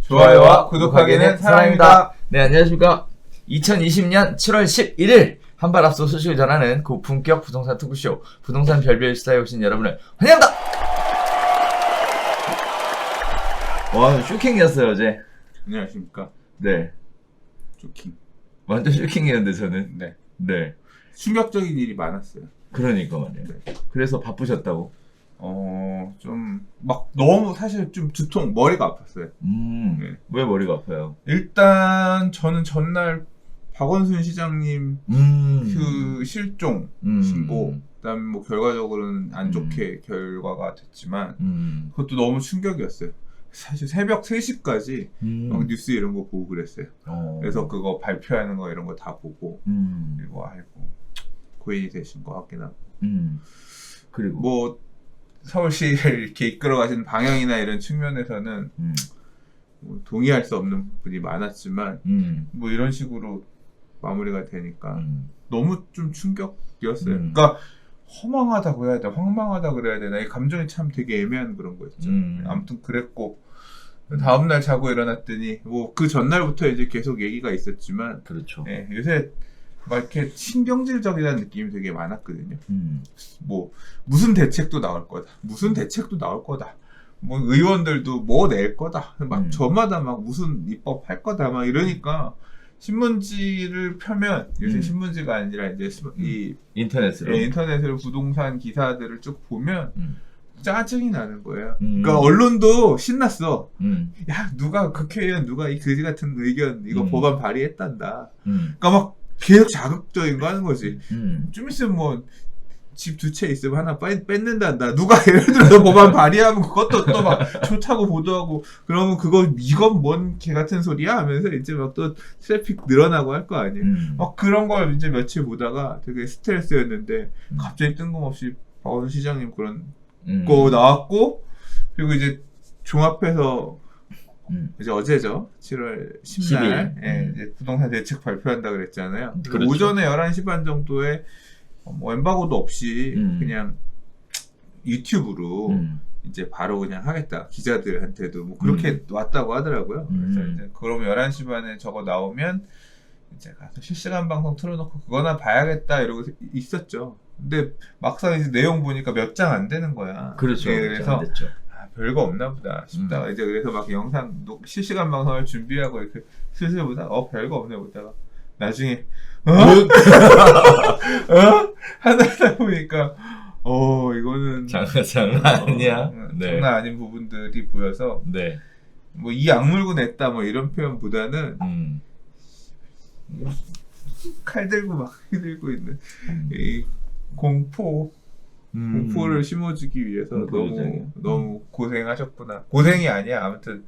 좋아요와 구독하기는 사랑입니다. 네, 안녕하십니까. 2020년 7월 11일 한발 앞서 소식을 전하는 고품격 부동산 토크쇼 부동산 별별 시사에 오신 여러분을 환영합니다. 와, 쇼킹이었어요 어제. 안녕하십니까. 네, 쇼킹. 완전 쇼킹이었는데 저는. 네. 네, 충격적인 일이 많았어요. 그러니까 말이에요. 네. 그래서 바쁘셨다고. 좀 막 너무 사실 좀 두통, 머리가 아팠어요. 네. 왜 머리가 아파요? 일단 저는 전날 박원순 시장님 그 실종 신고, 그다음에 뭐 결과적으로는 안 좋게 결과가 됐지만 그것도 너무 충격이었어요. 사실 새벽 3시까지 막 뉴스 이런 거 보고 그랬어요. 그래서 그거 발표하는 거 이런 거 다 보고 그리고 아이고 고인이 되신 거 확인하고 그리고 뭐 서울시를 이렇게 이끌어 가시는 방향이나 이런 측면에서는 뭐 동의할 수 없는 부분이 많았지만 뭐 이런 식으로 마무리가 되니까 너무 좀 충격이었어요. 그러니까 허망하다고 해야 되나 황망하다 그래야 되나 이 감정이 참 되게 애매한 그런 거였죠. 아무튼 그랬고 다음날 자고 일어났더니 뭐 그 전날부터 이제 계속 얘기가 있었지만 그렇죠. 예, 요새 막 이렇게 신경질적이라는 느낌이 되게 많았거든요. 뭐 무슨 대책도 나올 거다. 무슨 대책도 나올 거다. 뭐 의원들도 뭐 낼 거다. 막 저마다 막 무슨 입법 할 거다. 막 이러니까 신문지를 펴면 요새 신문지가 아니라 이제 이 인터넷으로. 예, 인터넷으로 부동산 기사들을 쭉 보면 짜증이 나는 거예요. 그러니까 언론도 신났어. 야, 누가 국회의원 누가 이 그지 같은 의견 이거 법안 발의했단다. 그러니까 막 계속 자극적인 거 하는 거지. 좀 있으면 뭐 집 2채 있으면 하나 뺏는단다. 누가 예를 들어서 법안 발의하면 그것도 또 막 좋다고 보도하고 그러면 이건 뭔 개 같은 소리야 하면서 이제 막 또 트래픽 늘어나고 할 거 아니에요. 막 그런 걸 이제 며칠 보다가 되게 스트레스였는데 갑자기 뜬금없이 박원순 시장님 그런 거 나왔고 그리고 이제 종합해서 이제 어제죠. 7월 10일 예, 이제 부동산 대책 발표한다 그랬잖아요. 그렇죠. 오전에 11시 반 정도에 뭐 엠바고도 없이 그냥 유튜브로 이제 바로 그냥 하겠다. 기자들한테도 뭐 그렇게 왔다고 하더라고요. 그래서 이제 그럼 11시 반에 저거 나오면 이제 가서 실시간 방송 틀어놓고 그거나 봐야겠다 이러고 있었죠. 근데 막상 이제 내용 보니까 몇 장 안 되는 거야. 그렇죠. 예, 그래서 안 됐죠. 별거 없나 보다 싶다가 이제 그래서 막 영상 실시간 방송을 준비하고 이렇게 슬슬 보다가 별거 없네 보다가 나중에 하다 보니까 이거는 장난 아니야. 네. 장난 아닌 부분들이 보여서 네. 뭐 이 악물고 냈다 뭐 이런 표현보다는 칼 들고 막 휘들고 있는 이 공포를 심어주기 위해서 너무 고생하셨구나. 고생이 아니야. 아무튼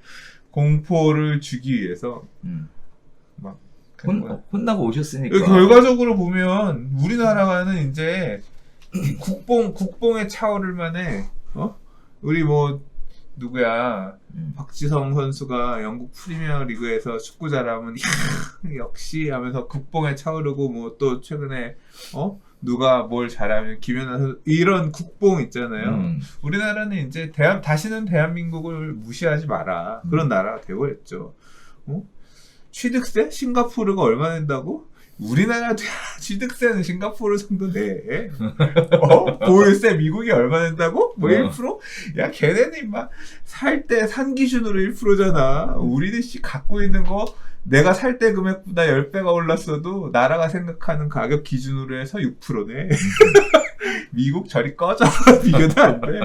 공포를 주기 위해서 막 혼나고 오셨으니까. 결과적으로 보면 우리나라는 이제 국뽕에 차오를 만해. 우리 뭐 누구야 박지성 선수가 영국 프리미어 리그에서 축구 잘하면 역시 하면서 국뽕에 차오르고 뭐 또 최근에 누가 뭘 잘하면 김연아 선수 이런 국뽕 있잖아요. 우리나라는 이제 다시는 대한민국을 무시하지 마라 그런 나라가 되어버렸죠. 취득세? 싱가포르가 얼마 낸다고? 우리나라 취득세는 싱가포르 정도 내. 보유세 미국이 얼마 낸다고? 뭐 1%? 야, 걔네는 막 살 때 산 기준으로 1%잖아. 우리는 갖고 있는 거 내가 살 때 금액보다 10배가 올랐어도 나라가 생각하는 가격 기준으로 해서 6%네. 미국 저리 꺼져. 비교도 안 돼.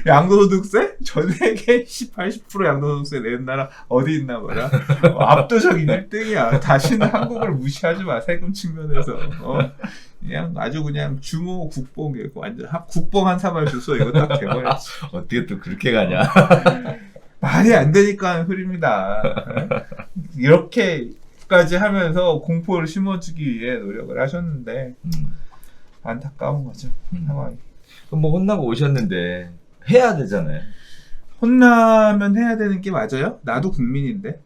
양도소득세? 전 세계 80% 양도소득세 내는 나라 어디 있나 봐라. 압도적인 1등이야. 다시는 한국을 무시하지 마. 세금 측면에서. 그냥 아주 그냥 주모 국뽕이고 완전 국뽕 한 사발 주소 이거 딱 돼버렸지. 어떻게 또 그렇게 가냐. 말이 안 되니까 하는 소리입니다. 이렇게까지 하면서 공포를 심어주기 위해 노력을 하셨는데 안타까운 거죠. 상황이. 그럼 뭐 혼나고 오셨는데 해야 되잖아요. 혼나면 해야 되는 게 맞아요? 나도 국민인데.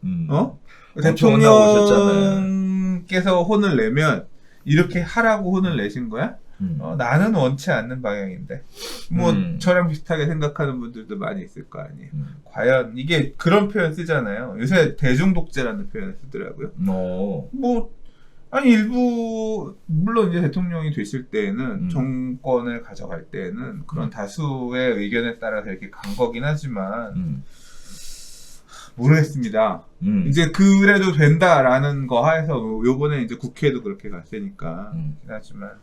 대통령께서 혼을 내면 이렇게 하라고 혼을 내신 거야? 나는 원치 않는 방향인데 뭐 저랑 비슷하게 생각하는 분들도 많이 있을 거 아니에요. 과연 이게 그런 표현 쓰잖아요. 요새 대중독재라는 표현을 쓰더라고요. 뭐 아니 일부 물론 이제 대통령이 되실 때에는 정권을 가져갈 때에는 그런 다수의 의견에 따라서 이렇게 간 거긴 하지만 모르겠습니다. 이제 그래도 된다라는 거 하에서 요번에 이제 국회에도 그렇게 갔으니까 하지만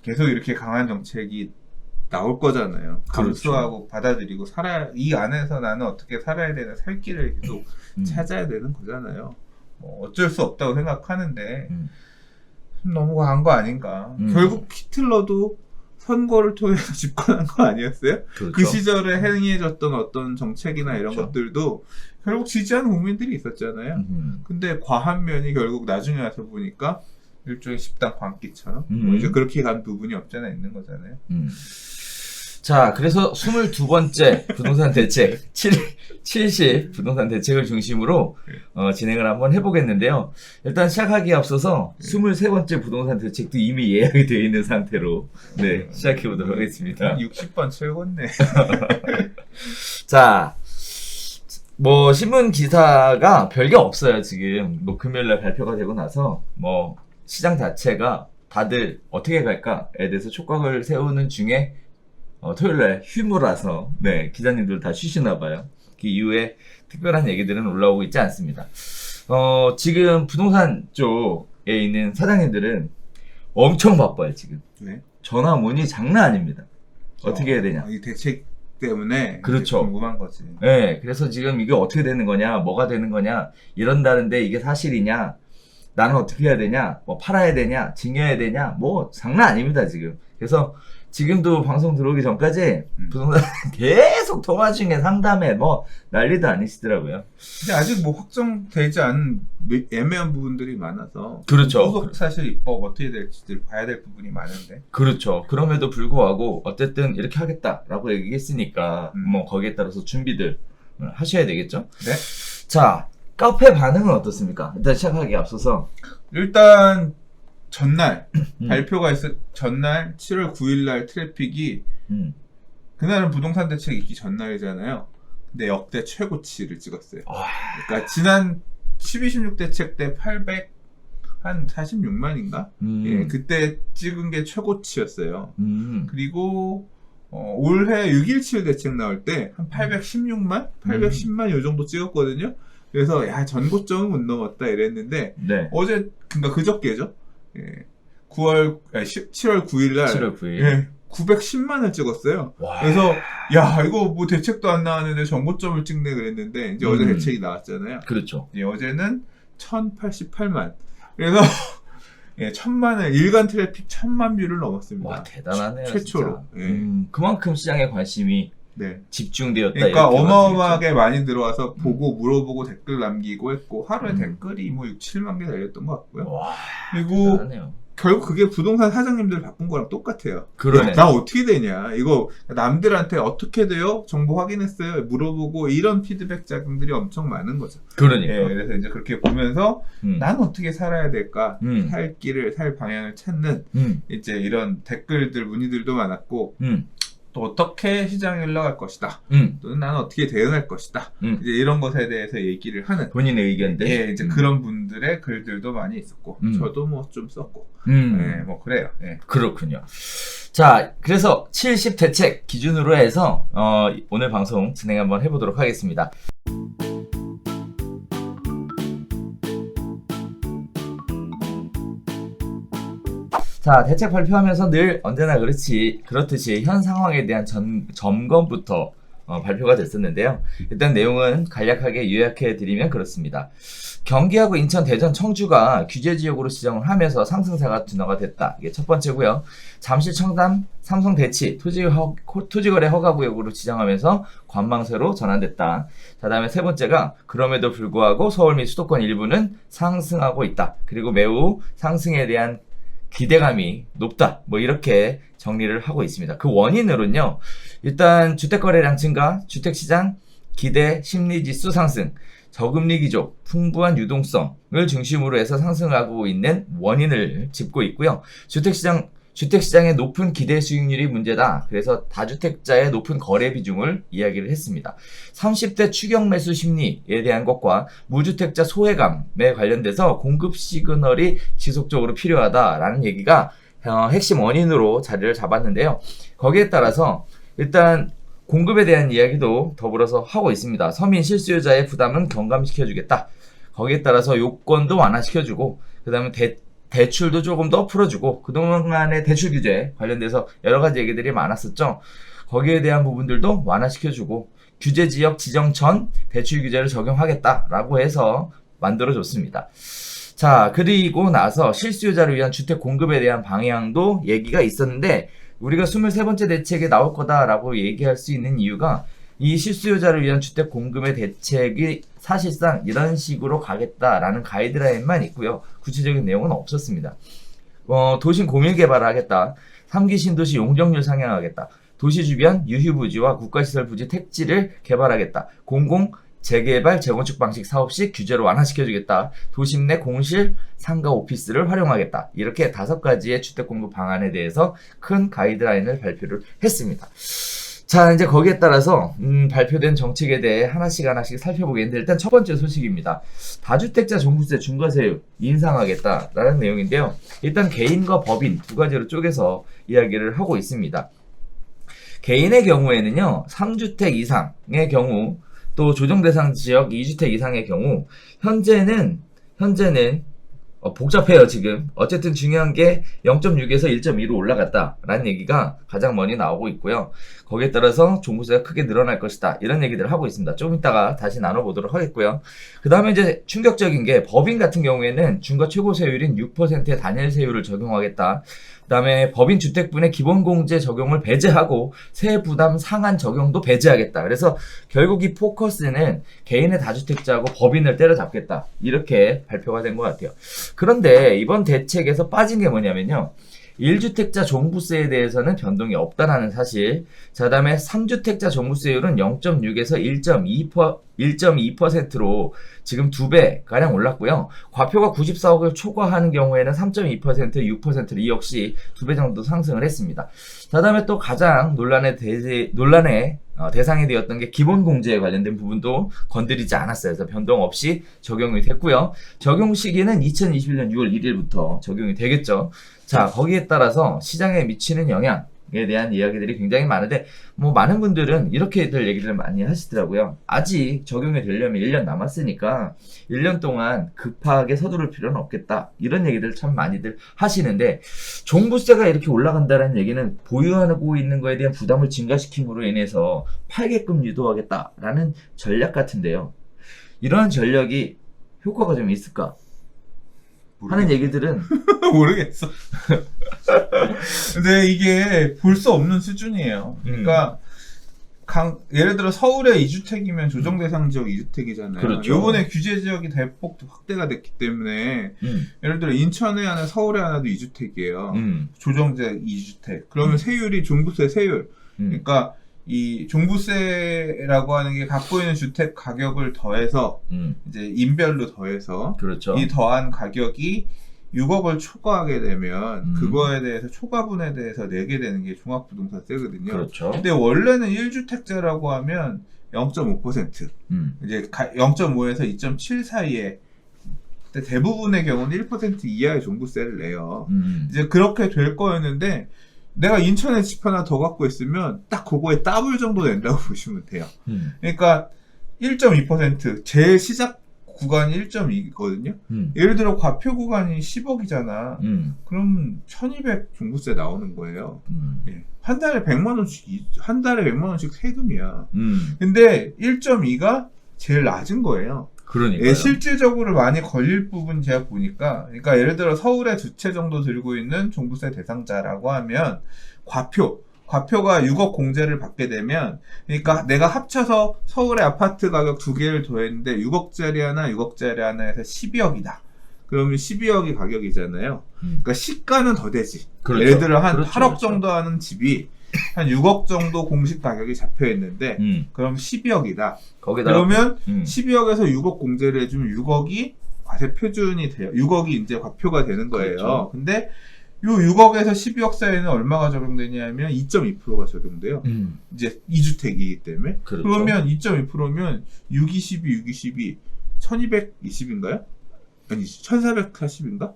계속 이렇게 강한 정책이 나올 거잖아요. 감수하고 받아들이고 이 안에서 나는 어떻게 살아야 되나 살 길을 계속 찾아야 되는 거잖아요. 뭐 어쩔 수 없다고 생각하는데 좀 너무 강한 거 아닌가. 결국 히틀러도 선거를 통해서 집권한 거 아니었어요? 그렇죠. 그 시절에 행해졌던 어떤 정책이나 이런 것들도 결국 지지하는 국민들이 있었잖아요. 근데 과한 면이 결국 나중에 와서 보니까 일종의 집단 광기처럼 뭐 이제 그렇게 간 부분이 없잖아 있는 거잖아요. 자, 그래서 22번째 부동산 대책, 70 부동산 대책을 중심으로 진행을 한번 해보겠는데요. 일단 시작하기에 앞서서 23번째 부동산 대책도 이미 예약이 되어 있는 상태로 시작해보도록 하겠습니다. 60번 채웠네. 자, 뭐 신문 기사가 별게 없어요. 지금 뭐 금요일날 발표가 되고 나서 뭐 시장 자체가 다들 어떻게 갈까에 대해서 촉각을 세우는 중에 토요일날 휴무라서 기자님들 다 쉬시나 봐요. 그 이후에 특별한 얘기들은 올라오고 있지 않습니다. 지금 부동산 쪽에 있는 사장님들은 엄청 바빠요. 지금 전화 문의 장난 아닙니다. 어떻게 해야 되냐? 이 대책 때문에 그렇죠. 궁금한 거지. 그래서 지금 이게 어떻게 되는 거냐, 뭐가 되는 거냐, 이런다는데 이게 사실이냐, 나는 어떻게 해야 되냐, 뭐 팔아야 되냐, 증여해야 되냐, 뭐 장난 아닙니다 지금. 그래서 지금도 방송 들어오기 전까지 부동산 계속 통화 중에 상담해 뭐 난리도 아니시더라고요. 근데 아직 뭐 확정되지 않은 애매한 부분들이 많아서 그렇죠. 소속 사실 입법 어떻게 될지들 봐야 될 부분이 많은데. 그렇죠. 그럼에도 불구하고 어쨌든 이렇게 하겠다라고 얘기했으니까 뭐 거기에 따라서 준비들 하셔야 되겠죠. 네. 자, 카페 반응은 어떻습니까? 일단 시작하기 앞서서 일단 전날 발표가 전날 7월 9일날 트래픽이 그날은 부동산 대책 있기 전날이잖아요. 근데 역대 최고치를 찍었어요. 그러니까 지난 12.16 대책 때 846만인가? 예, 그때 찍은 게 최고치였어요. 그리고 올해 6.17 대책 나올 때 한 816만? 810만 요 정도 찍었거든요. 그래서 야 전고점은 못 넘었다 이랬는데 어제 그러니까 그저께죠. 7월 9일날 7월 9일. 910만을 찍었어요. 그래서 야 이거 뭐 대책도 안 나왔는데 정고점을 찍네 그랬는데 이제 어제 대책이 나왔잖아요. 그렇죠. 어제는 1088만. 그래서 1000만을 일간 트래픽 1000만 뷰를 넘었습니다. 와 대단하네요. 최초로. 그만큼 시장에 관심이 집중되었다. 그러니까 어마어마하게 많이 들어와서 보고 물어보고 댓글 남기고 했고 하루에 댓글이 뭐 6, 7만 개 달렸던 것 같고요. 그리고 대단하네요. 결국 그게 부동산 사장님들 바꾼 거랑 똑같아요. 그러네. 나 어떻게 되냐 이거 남들한테 어떻게 돼요? 정보 확인했어요? 물어보고 이런 피드백 자금들이 엄청 많은 거죠. 그러니까. 그래서 이제 그렇게 보면서 난 어떻게 살아야 될까? 살 길을 살 방향을 찾는 이제 이런 댓글들 문의들도 많았고 또 어떻게 시장에 흘러갈 것이다. 또는 나는 어떻게 대응할 것이다. 이제 이런 것에 대해서 얘기를 하는 본인의 의견들. 이제 그런 분들의 글들도 많이 있었고 저도 뭐 좀 썼고 뭐 그래요. 그렇군요. 자, 그래서 70 대책 기준으로 해서 오늘 방송 진행 한번 해보도록 하겠습니다. 자, 대책 발표하면서 늘 언제나 그렇듯이 현 상황에 대한 점검부터 발표가 됐었는데요. 일단 내용은 간략하게 요약해드리면 그렇습니다. 경기하고 인천, 대전, 청주가 규제지역으로 지정을 하면서 상승세가 둔화가 됐다. 이게 첫 번째고요. 잠실, 청담, 삼성, 대치 토지거래 허가구역으로 지정하면서 관망세로 전환됐다. 자, 다음에 세 번째가 그럼에도 불구하고 서울 및 수도권 일부는 상승하고 있다. 그리고 매우 상승에 대한 기대감이 높다. 뭐 이렇게 정리를 하고 있습니다. 그 원인으로는요. 일단 주택거래량 증가, 주택시장 기대 심리지수 상승, 저금리 기조, 풍부한 유동성을 중심으로 해서 상승하고 있는 원인을 짚고 있고요. 주택시장 주택시장의 높은 기대 수익률이 문제다. 그래서 다주택자의 높은 거래 비중을 이야기를 했습니다. 30대 추격 매수 심리에 대한 것과 무주택자 소외감에 관련돼서 공급 시그널이 지속적으로 필요하다라는 얘기가 핵심 원인으로 자리를 잡았는데요. 거기에 따라서 일단 공급에 대한 이야기도 더불어서 하고 있습니다. 서민 실수요자의 부담은 경감시켜주겠다. 거기에 따라서 요건도 완화시켜주고 그 다음에 대출도 조금 더 풀어주고 그동안의 대출 규제 관련돼서 여러 가지 얘기들이 많았었죠. 거기에 대한 부분들도 완화시켜주고 규제지역 지정 전 대출 규제를 적용하겠다라고 해서 만들어줬습니다. 자, 그리고 나서 실수요자를 위한 주택 공급에 대한 방향도 얘기가 있었는데 우리가 23번째 대책에 나올 거다라고 얘기할 수 있는 이유가 이 실수요자를 위한 주택 공급의 대책이 사실상 이런 식으로 가겠다라는 가이드라인만 있고요. 구체적인 내용은 없었습니다. 도심 공일 개발을 하겠다. 3기 신도시 용적률 상향하겠다. 도시 주변 유휴부지와 국가시설 부지 택지를 개발하겠다. 공공 재개발, 재건축 방식 사업식 규제를 완화시켜주겠다. 도심 내 공실, 상가 오피스를 활용하겠다. 이렇게 5가지의 주택 공급 방안에 대해서 큰 가이드라인을 발표를 했습니다. 자, 이제 거기에 따라서 발표된 정책에 대해 하나씩 살펴보겠는데 일단 첫 번째 소식입니다. 다주택자 종부세 중과세율 인상하겠다라는 내용인데요. 일단 개인과 법인 두 가지로 쪼개서 이야기를 하고 있습니다. 개인의 경우에는요, 3주택 이상의 경우 또 조정대상 지역 2주택 이상의 경우 현재는 복잡해요 지금. 어쨌든 중요한 게 0.6에서 1.2로 올라갔다라는 얘기가 가장 많이 나오고 있고요. 거기에 따라서 종부세가 크게 늘어날 것이다 이런 얘기들을 하고 있습니다. 좀 이따가 다시 나눠보도록 하겠고요. 그 다음에 이제 충격적인 게 법인 같은 경우에는 중과 최고 세율인 6%의 단일 세율을 적용하겠다. 그 다음에 법인 주택분의 기본공제 적용을 배제하고 세부담 상한 적용도 배제하겠다. 그래서 결국 이 포커스는 개인의 다주택자하고 법인을 때려잡겠다. 이렇게 발표가 된 것 같아요. 그런데 이번 대책에서 빠진 게 뭐냐면요. 1주택자 종부세에 대해서는 변동이 없다라는 사실. 자, 그 다음에 3주택자 종부세율은 0.6에서 1.2%로 지금 2배가량 올랐고요. 과표가 94억을 초과하는 경우에는 3.2%, 6%로 이 역시 2배 정도 상승을 했습니다. 자, 다음에 또 가장 논란의 대상이 되었던 게 기본공제에 관련된 부분도 건드리지 않았어요. 그래서 변동 없이 적용이 됐고요. 적용 시기는 2021년 6월 1일부터 적용이 되겠죠. 자, 거기에 따라서 시장에 미치는 영향에 대한 이야기들이 굉장히 많은데 많은 분들은 이렇게들 얘기를 많이 하시더라고요. 아직 적용이 되려면 1년 남았으니까 1년 동안 급하게 서두를 필요는 없겠다. 이런 얘기들 참 많이들 하시는데 종부세가 이렇게 올라간다는 얘기는 보유하고 있는 거에 대한 부담을 증가시킴으로 인해서 팔게끔 유도하겠다라는 전략 같은데요. 이러한 전략이 효과가 좀 있을까? 하는 얘기들은 모르겠어. 근데 이게 볼 수 없는 수준이에요. 그러니까 예를 들어 서울에 2주택이면 조정대상 지역 2주택이잖아요. 그렇죠. 요번에 규제 지역이 대폭 확대가 됐기 때문에 예를 들어 인천에 하나, 서울에 하나도 2주택이에요. 조정대 2주택. 그러면 세율이 종부세 세율. 그러니까 이 종부세라고 하는 게 갖고 있는 주택 가격을 더해서 이제 인별로 더해서 그렇죠. 이 더한 가격이 6억을 초과하게 되면 그거에 대해서 초과분에 대해서 내게 되는 게 종합부동산세거든요. 그렇죠. 근데 원래는 1주택자라고 하면 0.5%, 이제 0.5에서 2.7 사이에 근데 대부분의 경우는 1% 이하의 종부세를 내요. 이제 그렇게 될 거였는데 내가 인천에 집 하나 더 갖고 있으면 딱 그거에 더블 정도 낸다고 보시면 돼요. 그러니까 1.2% 제 시작 구간이 1.2거든요. 예를 들어 과표 구간이 10억이잖아. 그럼 1200 종부세 나오는 거예요. 예. 한 달에 100만 원씩 세금이야. 근데 1.2가 제일 낮은 거예요. 그러니까요. 예, 실질적으로 많이 걸릴 부분 제가 보니까, 그러니까 예를 들어 서울에 2채 정도 들고 있는 종부세 대상자라고 하면 과표가 6억 공제를 받게 되면, 그러니까 내가 합쳐서 서울의 아파트 가격 2개를 더했는데 6억짜리 하나, 6억짜리 하나에서 12억이다. 그러면 12억이 가격이잖아요. 그러니까 시가는 더 되지. 그렇죠. 예를 들어 한 그렇죠, 8억 그렇죠. 정도 하는 집이 한 6억 정도 공식 가격이 잡혀 있는데, 그럼 12억이다. 거기다가 그러면 12억에서 6억 공제를 해주면 6억이 과세 표준이 돼요. 6억이 이제 과표가 되는 거예요. 그렇죠. 근데 요 6억에서 12억 사이에는 얼마가 적용되냐면 2.2%가 적용돼요. 이제 2주택이기 때문에. 그렇죠. 그러면 2.2%면 622, 622, 1220인가요? 아니, 1440인가?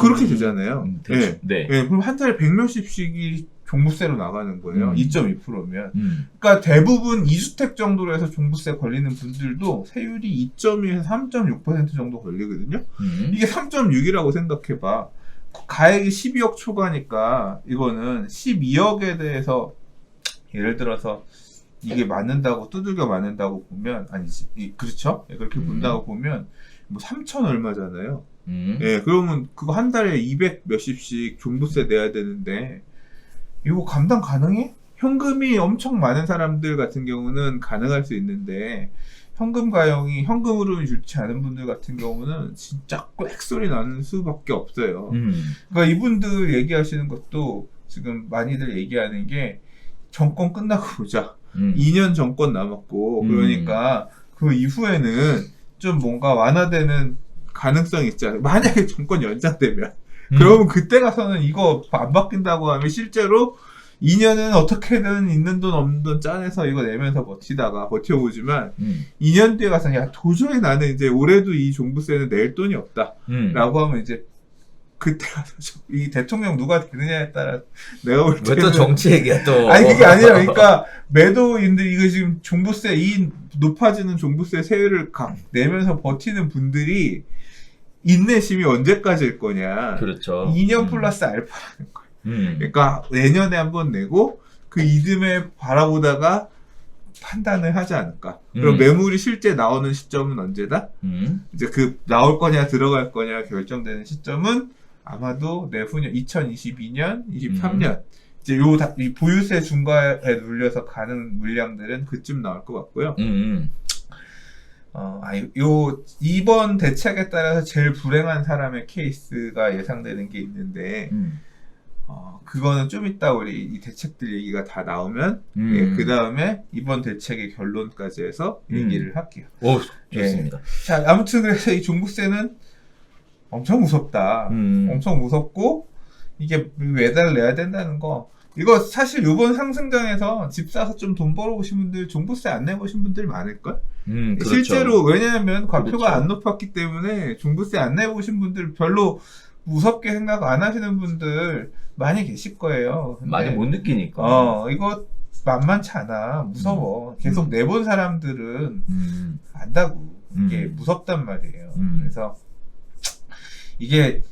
그렇게 되잖아요. 네. 네. 네, 그럼 한 달에 100몇십씩이 종부세로 나가는 거예요. 2.2%면. 그러니까 대부분 2주택 정도로 해서 종부세 걸리는 분들도 세율이 2.2에서 3.6% 정도 걸리거든요. 이게 3.6이라고 생각해봐. 가액이 12억 초과니까 이거는 12억에 대해서 예를 들어서 이게 맞는다고 두들겨 맞는다고 보면 아니지 그렇죠? 그렇게 본다고 보면 뭐 3천 얼마잖아요. 예, 그러면 그거 한 달에 200 몇십씩 종부세 내야 되는데 이거 감당 가능해? 현금이 엄청 많은 사람들 같은 경우는 가능할 수 있는데 현금 가용이 현금 흐름이 좋지 않은 분들 같은 경우는 진짜 꽥소리 나는 수밖에 없어요. 그러니까 이분들 얘기하시는 것도 지금 많이들 얘기하는 게 정권 끝나고 보자. 2년 정권 남았고 그러니까 그 이후에는 좀 뭔가 완화되는 가능성이 있잖아요. 만약에 정권 연장되면 그러면 그때 가서는 이거 안 바뀐다고 하면 실제로 2년은 어떻게든 있는 돈 없는 돈 짜내서 이거 내면서 버텨보지만 2년 뒤에 가서 야 도저히 나는 이제 올해도 이 종부세는 낼 돈이 없다 라고 하면 이제 그때 가서 이 대통령 누가 되느냐에 따라 내가 볼 때는 왜 또 정치 얘기야 또. 아니 그게 아니라 그러니까 매도인들 이거 지금 종부세 이 높아지는 종부세 세율을 내면서 버티는 분들이 인내심이 언제까지일 거냐. 그렇죠. 2년 플러스 알파라는 거예요. 그러니까 내년에 한번 내고 그 이듬해 바라보다가 판단을 하지 않을까. 그럼 매물이 실제 나오는 시점은 언제다? 이제 그 나올 거냐 들어갈 거냐 결정되는 시점은 아마도 내후년 2022년, 23년 이제 이 보유세 중과에 눌려서 가는 물량들은 그쯤 나올 것 같고요. 이번 대책에 따라서 제일 불행한 사람의 케이스가 예상되는 게 있는데, 그거는 좀 이따 우리 이 대책들 얘기가 다 나오면, 예, 그 다음에 이번 대책의 결론까지 해서 얘기를 할게요. 오, 좋습니다. 예. 자, 아무튼 그래서 이 종부세는 엄청 무섭다. 엄청 무섭고, 이게 매달 내야 된다는 거, 이거 사실 이번 상승장에서 집 사서 좀 돈 벌어보신 분들 종부세 안 내보신 분들 많을걸? 그렇죠. 실제로 왜냐하면 과표가 그렇죠. 안 높았기 때문에 종부세 안 내보신 분들 별로 무섭게 생각 안 하시는 분들 많이 계실 거예요. 근데 많이 못 느끼니까. 이거 만만치 않아. 무서워. 계속 내본 사람들은 안다고. 이게 무섭단 말이에요. 그래서 이게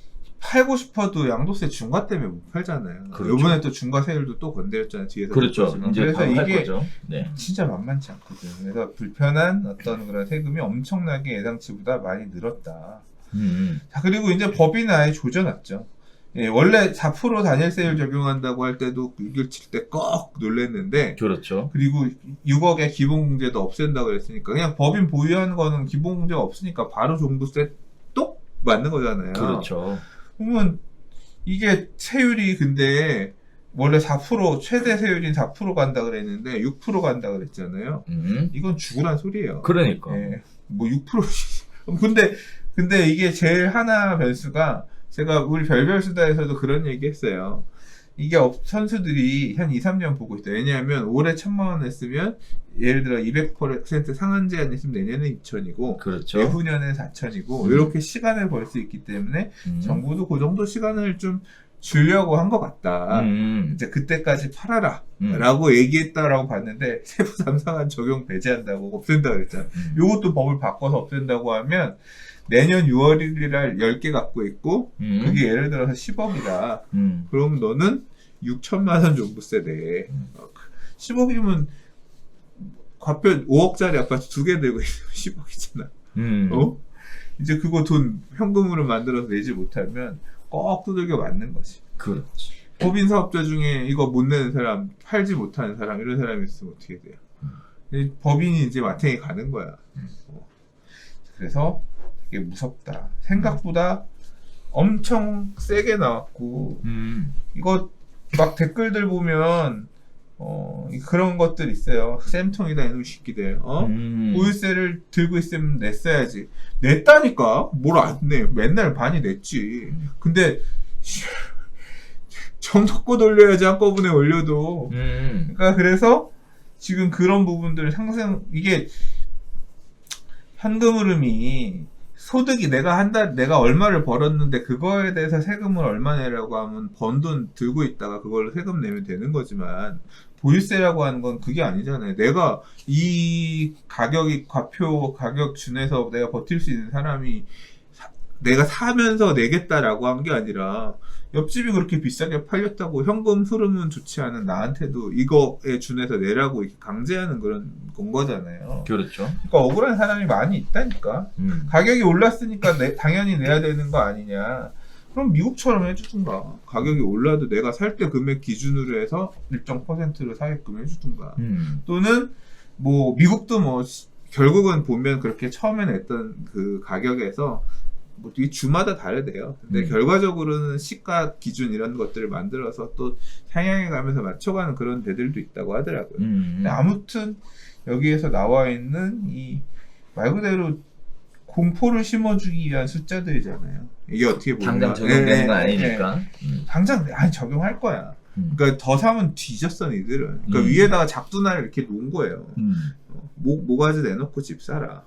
팔고 싶어도 양도세 중과 때문에 못 팔잖아요. 그렇죠. 이번에 또 중과 세율도 또 건드렸잖아요. 뒤에서. 그렇죠. 이제 그래서 바로 할 이게 거죠. 네. 진짜 만만치 않거든. 그래서 불편한 어떤 그런 세금이 엄청나게 예상치보다 많이 늘었다. 자, 그리고 이제 법인을 아예 조져놨죠. 예, 원래 4% 단일세율 적용한다고 할 때도 6.17 때 꼭 놀랬는데, 그렇죠. 그리고 6억의 기본공제도 없앤다고 그랬으니까, 그냥 법인 보유하는 거는 기본공제가 없으니까 바로 종부세 똑 맞는 거잖아요. 그렇죠. 그러면 이게 세율이 근데 원래 4% 최대 세율인 4% 간다 그랬는데 6% 간다 그랬잖아요. 이건 죽으란 소리예요. 그러니까. 예, 뭐 6%. 근데 이게 제일 하나 변수가 제가 우리 별별 수다에서도 그런 얘기 했어요. 이게 선수들이 한 2, 3년 보고 있어요. 왜냐하면 올해 1,000만 원 냈으면 예를 들어 200% 상한 제한 있으면 내년에 2,000이고 그렇죠. 내후년에 4,000이고 이렇게 시간을 벌 수 있기 때문에 정부도 그 정도 시간을 좀 주려고 한 것 같다. 이제 그때까지 팔아라 라고 얘기했다라고 봤는데 세부 삼상한 적용 배제한다고 없앤다 그랬잖아. 요것도 법을 바꿔서 없앤다고 하면 내년 6월 1일 10개 갖고 있고 그게 예를 들어서 10억이다. 그럼 너는 6천만 원 종부세 내. 10억이면 과표 5억짜리 아파트 2개 들고 있으면 10억이잖아. 이제 그거 돈 현금으로 만들어서 내지 못하면 꼭 두들겨 맞는 거지. 그렇지. 법인 사업자 중에 이거 못 내는 사람, 팔지 못하는 사람, 이런 사람이 있으면 어떻게 돼요? 법인이 이제 마탱이 가는 거야. 그래서 이게 무섭다. 생각보다 엄청 세게 나왔고, 이거 막 댓글들 보면, 그런 것들 있어요. 쌤통이다, 이놈 새끼들. 보유세를 들고 있으면 냈어야지. 냈다니까? 뭘 안 내. 맨날 많이 냈지. 근데, 정석껏 올려야지 한꺼번에 올려도. 그러니까 그래서 지금 그런 부분들 상승 이게 현금 흐름이 소득이 내가 한 달 내가 얼마를 벌었는데 그거에 대해서 세금을 얼마 내라고 하면 번 돈 들고 있다가 그걸로 세금 내면 되는 거지만 보유세라고 하는 건 그게 아니잖아요. 내가 이 가격이 과표 가격 준에서 내가 버틸 수 있는 사람이 내가 사면서 내겠다라고 한 게 아니라 옆집이 그렇게 비싸게 팔렸다고 현금 흐름은 좋지 않은 나한테도 이거에 준해서 내라고 이렇게 강제하는 그런 건 거잖아요. 그렇죠. 그러니까 억울한 사람이 많이 있다니까. 가격이 올랐으니까 당연히 내야 되는 거 아니냐. 그럼 미국처럼 해주든가. 가격이 올라도 내가 살 때 금액 기준으로 해서 일정 퍼센트를 사게끔 해주든가. 또는 뭐 미국도 뭐 결국은 보면 그렇게 처음에 냈던 그 가격에서 뭐 이게 주마다 다르대요. 근데 결과적으로는 시가 기준 이런 것들을 만들어서 또 상향해 가면서 맞춰가는 그런 데들도 있다고 하더라고요. 근데 아무튼 여기에서 나와 있는 이 말 그대로 공포를 심어주기 위한 숫자들이잖아요. 이게 어떻게 보면 당장 적용되는 건 아니니까. 당장 아니 적용할 거야. 그러니까 더 사면 뒤졌어 니들은. 그러니까 위에다가 작두나를 이렇게 놓은 거예요. 모가지 내놓고 집 사라.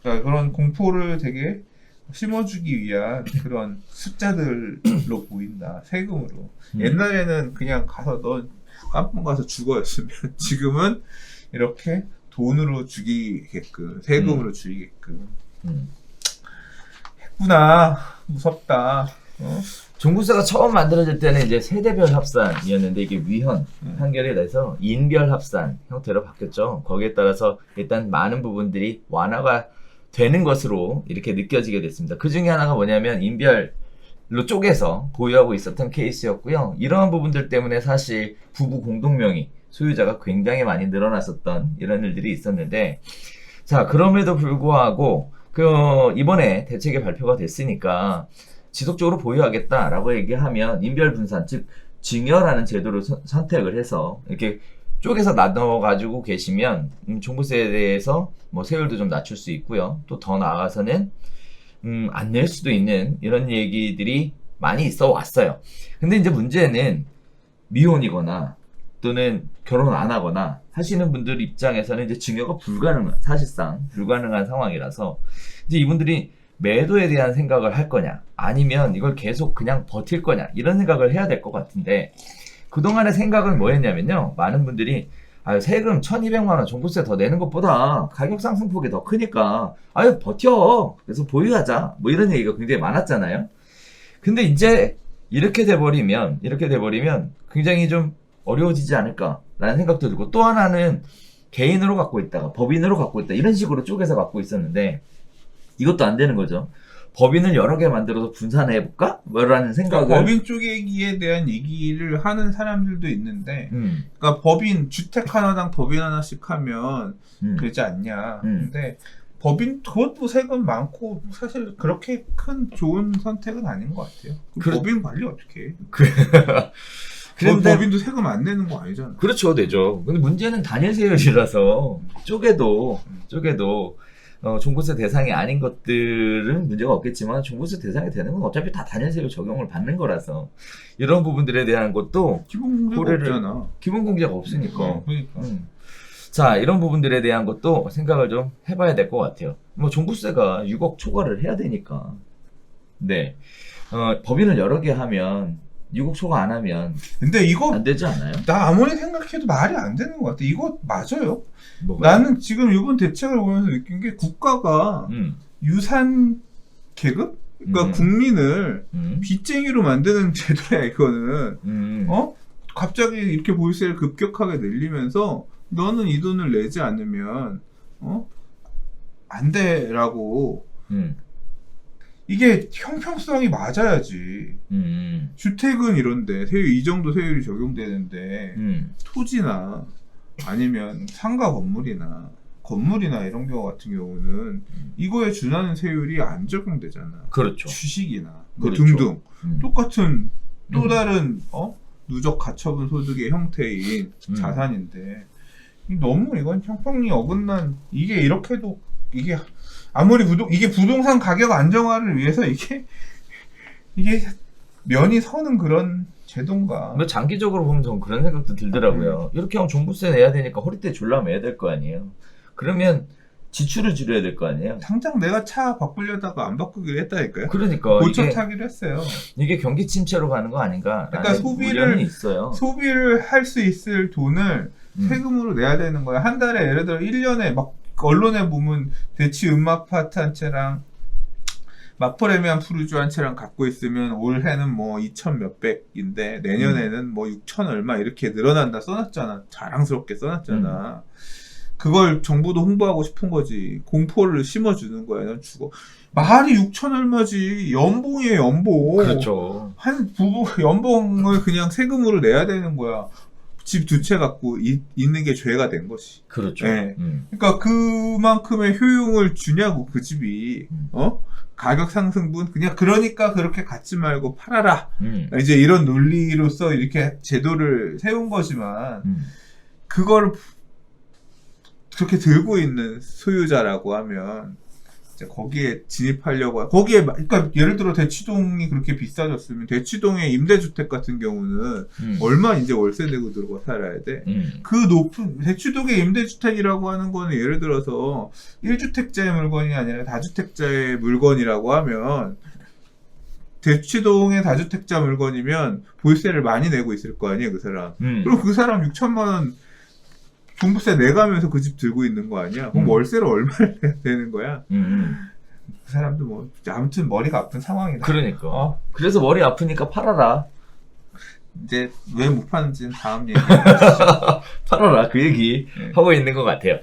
그러니까 그런 공포를 되게 심어주기 위한 그런 숫자들로 보인다. 세금으로. 옛날에는 그냥 가서 넌 깜빵 가서 죽어였으면 지금은 이렇게 돈으로 죽이게끔 세금으로 죽이게끔 했구나. 무섭다. 종부세가 처음 만들어질 때는 이제 세대별 합산이었는데 이게 위헌 판결이 돼서 인별 합산 형태로 바뀌었죠. 거기에 따라서 일단 많은 부분들이 완화가 되는 것으로 이렇게 느껴지게 됐습니다. 그 중에 하나가 뭐냐면 인별로 쪼개서 보유하고 있었던 케이스였고요. 이러한 부분들 때문에 사실 부부 공동명의 소유자가 굉장히 많이 늘어났었던 이런 일들이 있었는데, 자, 그럼에도 불구하고 이번에 대책이 발표가 됐으니까 지속적으로 보유하겠다라고 얘기하면 인별 분산, 즉 증여라는 제도를 선택을 해서 이렇게 쪼개서 나눠가지고 계시면 종부세에 대해서 뭐 세율도 좀 낮출 수 있고요. 또 더 나아가서는 안 낼 수도 있는 이런 얘기들이 많이 있어 왔어요. 근데 이제 문제는 미혼이거나 또는 결혼 안 하거나 하시는 분들 입장에서는 이제 증여가 사실상 불가능한 상황이라서 이제 이분들이 매도에 대한 생각을 할 거냐 아니면 이걸 계속 그냥 버틸 거냐 이런 생각을 해야 될 것 같은데, 그동안의 생각은 뭐였냐면요, 많은 분들이 세금 1200만 원 종부세 더 내는 것보다 가격 상승폭이 더 크니까 버텨, 그래서 보유하자, 뭐 이런 얘기가 굉장히 많았잖아요. 근데 이제 이렇게 돼버리면 굉장히 좀 어려워지지 않을까라는 생각도 들고, 또 하나는 개인으로 갖고 있다가 법인으로 갖고 있다 이런 식으로 쪼개서 갖고 있었는데 이것도 안 되는 거죠. 법인을 여러 개 만들어서 분산해볼까? 뭐라는 생각을. 법인 쪼개기에 대한 얘기를 하는 사람들도 있는데, 그러니까 법인, 주택 하나당 법인 하나씩 하면 되지 않냐. 근데 법인, 그것도 세금 많고, 사실 그렇게 큰 좋은 선택은 아닌 것 같아요. 법인 관리 어떻게 해? 그런데 법인도 세금 안 내는 거 아니잖아. 그렇죠, 되죠. 근데 문제는 단일 세율이라서 쪼개도 종부세 대상이 아닌 것들은 문제가 없겠지만 종부세 대상이 되는 건 어차피 다 단일세율 적용을 받는 거라서 이런 부분들에 대한 것도 기본 공제가 없잖아. 기본 공제가 없으니까. 그러니까. 자, 이런 부분들에 대한 것도 생각을 좀 해봐야 될 것 같아요. 뭐 종부세가 6억 초과를 해야 되니까. 네. 법인을 여러 개 하면 6억 초과 안 하면 근데 이거 안 되지 않아요? 나 아무리 생각해도 말이 안 되는 것 같아. 이거 맞아요? 뭐가요? 나는 지금 이번 대책을 보면서 느낀 게 국가가 유산 계급? 그러니까 국민을 빚쟁이로 만드는 제도야 이거는. 갑자기 이렇게 보유세를 급격하게 늘리면서 너는 이 돈을 내지 않으면 안 돼라고. 이게 형평성이 맞아야지. 주택은 이런데 이 정도 세율이 적용되는데 토지나 아니면 상가 건물이나 이런 경우 같은 경우는 이거에 준하는 세율이 안 적용되잖아. 그렇죠. 주식이나 그렇죠. 등등 똑같은 또 다른 누적 가처분 소득의 형태인 자산인데 너무 이건 형평이 어긋난, 이게 이렇게도 이게 아무리 이게 부동산 가격 안정화를 위해서 이게 면이 서는 그런 제도인가. 뭐 장기적으로 보면 전 그런 생각도 들더라고요. 이렇게 하면 종부세 내야 되니까 허리띠에 졸라 매야 될 거 아니에요. 그러면 지출을 줄여야 될 거 아니에요. 당장 내가 차 바꾸려다가 안 바꾸기로 했다니까요. 그러니까 고쳐 타기로 했어요. 이게 경기 침체로 가는 거 아닌가? 그러니까 우려는 있어요. 소비를 할 수 있을 돈을 세금으로 내야 되는 거야. 한 달에 예를 들어 1년에 막 언론에 보면 대치 음마파트 한 채랑 마포레미안 푸르주 한 채랑 갖고 있으면 올해는 뭐 2천 몇백인데 내년에는 뭐 6천 얼마 이렇게 늘어난다 써놨잖아. 자랑스럽게 써놨잖아. 그걸 정부도 홍보하고 싶은 거지. 공포를 심어주는 거야. 난 죽어. 말이 6천 얼마지. 연봉이에요, 연봉. 그렇죠. 한 부부 연봉을 그냥 세금으로 내야 되는 거야. 집 두 채 갖고 있는 게 죄가 된 것이. 그렇죠. 네. 그러니까 그만큼의 효용을 주냐고 그 집이. 가격 상승분 그냥 그러니까 그렇게 갖지 말고 팔아라. 이제 이런 논리로서 이렇게 제도를 세운 거지만 그걸 그렇게 들고 있는 소유자라고 하면 이제 거기에 진입하려고 거기에 그러니까 예를 들어 대치동이 그렇게 비싸졌으면 대치동의 임대주택 같은 경우는 얼마 이제 월세 내고 들어가 살아야 돼. 그 높은 대치동의 임대주택이라고 하는 거는 예를 들어서 1주택자의 물건이 아니라 다주택자의 물건이라고 하면 대치동의 다주택자 물건이면 보유세를 많이 내고 있을 거 아니에요, 그 사람. 그럼 그 사람 6천만 원 종부세 내가면서 그 집 들고 있는 거 아니야? 그럼 월세를 얼마를 내야 되는 거야? 그 사람도 뭐 아무튼 머리가 아픈 상황이다. 그러니까. 그래서 머리 아프니까 팔아라. 이제 왜 못 파는지는 다음 얘기. 팔아라 그 얘기 하고 있는 것 같아요.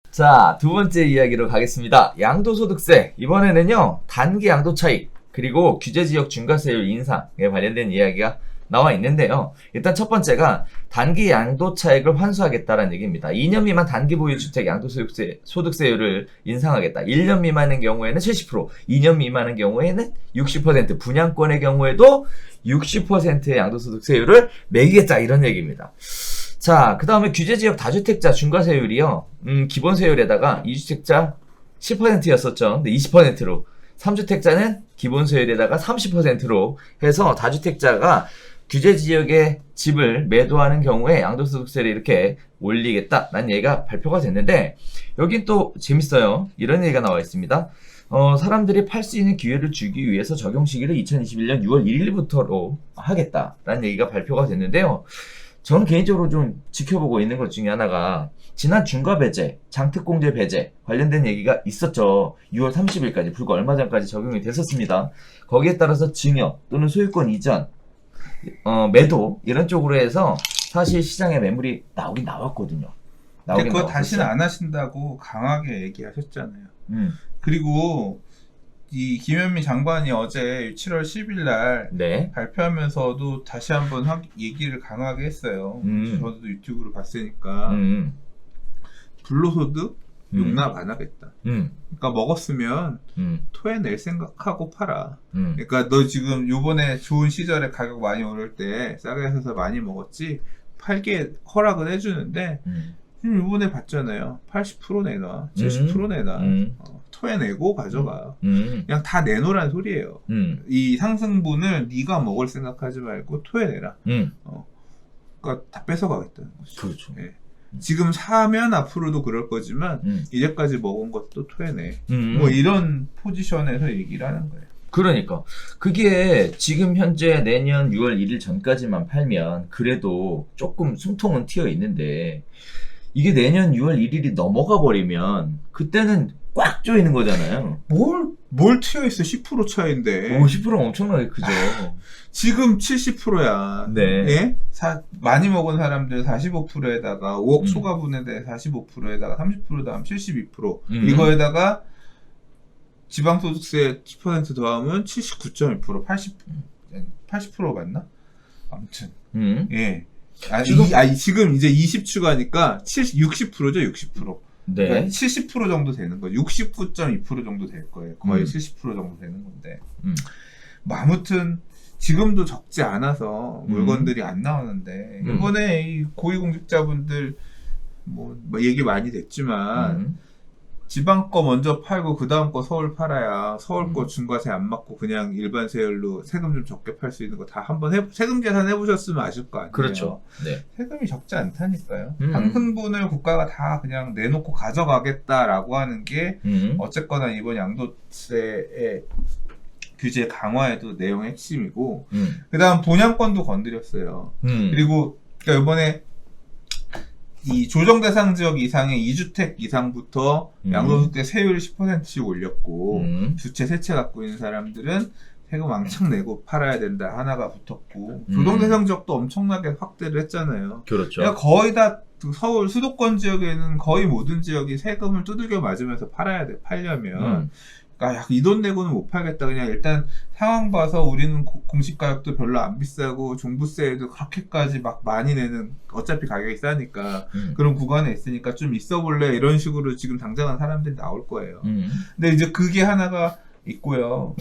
자, 두 번째 이야기로 가겠습니다. 양도소득세. 이번에는요 단기 양도 차익 그리고 규제지역 중과세율 인상에 관련된 이야기가 나와 있는데요. 일단 첫 번째가 단기 양도 차익을 환수하겠다라는 얘기입니다. 2년 미만 단기 보유 주택 양도소득세율을 인상하겠다. 1년 미만인 경우에는 70%, 2년 미만인 경우에는 60%, 분양권의 경우에도 60%의 양도소득세율을 매기겠다 이런 얘기입니다. 자, 그 다음에 규제지역 다주택자 중과세율이요. 기본세율에다가 2주택자 10%였었죠. 근데 20%로 3주택자는 기본세율에다가 30%로 해서 다주택자가 규제지역에 집을 매도하는 경우에 양도소득세를 이렇게 올리겠다라는 얘기가 발표가 됐는데 여긴 또 재밌어요. 이런 얘기가 나와 있습니다. 사람들이 팔 수 있는 기회를 주기 위해서 적용 시기를 2021년 6월 1일부터로 하겠다라는 얘기가 발표가 됐는데요. 저는 개인적으로 좀 지켜보고 있는 것 중에 하나가 지난 중과배제, 장특공제 배제 관련된 얘기가 있었죠. 6월 30일까지 불과 얼마 전까지 적용이 됐었습니다. 거기에 따라서 증여 또는 소유권 이전, 매도 이런 쪽으로 해서 사실 시장에 매물이 나오긴 나왔거든요. 근데 그거 다시는 안 하신다고 강하게 얘기하셨잖아요. 그리고 이 김현미 장관이 어제 7월 10일 날 네. 발표하면서도 다시 한번 얘기를 강하게 했어요. 저도 유튜브로 봤으니까 불로소득 용납 안 하겠다. 그러니까 먹었으면 토해낼 생각하고 팔아. 그러니까 너 지금 요번에 좋은 시절에 가격 많이 오를 때 싸게 사서 많이 먹었지 팔게 허락은 해주는데 요번에 봤잖아요. 80% 내놔, 70% 내놔. 토해내고 가져가. 그냥 다 내놓으란 소리예요. 이 상승분을 네가 먹을 생각하지 말고 토해내라. 그러니까 다 뺏어가겠다는 거죠. 그렇죠. 네. 지금 사면 앞으로도 그럴 거지만 이제까지 먹은 것도 토해내. 뭐 이런 포지션에서 얘기를 하는 거예요. 그러니까 그게 지금 현재 내년 6월 1일 전까지만 팔면 그래도 조금 숨통은 튀어 있는데 이게 내년 6월 1일이 넘어가 버리면 그때는 꽉 조이는 거잖아요. 뭘 튀어있어. 10% 차이인데. 50%가 엄청나게 크죠. 지금 70%야. 네. 예? 많이 먹은 사람들 45%에다가 5억 초과분에 대해 45%에다가 30% 더하면 72%. 이거에다가 지방소득세 10% 더하면 79.1%. 80% 맞나? 아무튼. 예. 지금 이제 20 추가니까 60%죠, 60%. 네. 그러니까 70% 정도 되는 거예요. 69.2% 정도 될 거예요. 거의 70% 정도 되는 건데. 뭐 아무튼 지금도 적지 않아서 물건들이 안 나오는데 이번에 이 고위공직자분들 뭐 얘기 많이 됐지만 지방 거 먼저 팔고 그 다음 거 서울 팔아야 서울 거 중과세 안 맞고 그냥 일반 세율로 세금 좀 적게 팔 수 있는 거 다 한번 세금 계산 해보셨으면 아실 거 아니에요. 그렇죠. 네. 세금이 적지 않다니까요. 한 흥분을 국가가 다 그냥 내놓고 가져가겠다라고 하는 게 어쨌거나 이번 양도세의 규제 강화에도 내용의 핵심이고 그 다음 분양권도 건드렸어요. 그리고 그러니까 이번에 이 조정 대상 지역 이상의 2주택 이상부터 양도소득세 세율을 10%씩 올렸고 두 채, 세 채 갖고 있는 사람들은 세금 왕창 내고 팔아야 된다 하나가 붙었고 조정 대상 지역도 엄청나게 확대를 했잖아요. 그렇죠. 그러니까 거의 다 서울 수도권 지역에는 거의 모든 지역이 세금을 두들겨 맞으면서 팔아야 돼. 팔려면. 그러니까 이 돈 내고는 못 팔겠다. 그냥 일단 상황 봐서 우리는 공시 가격도 별로 안 비싸고 종부세도 그렇게까지 막 많이 내는 어차피 가격이 싸니까 그런 구간에 있으니까 좀 있어 볼래 이런 식으로 지금 당장은 사람들이 나올 거예요. 근데 이제 그게 하나가 있고요.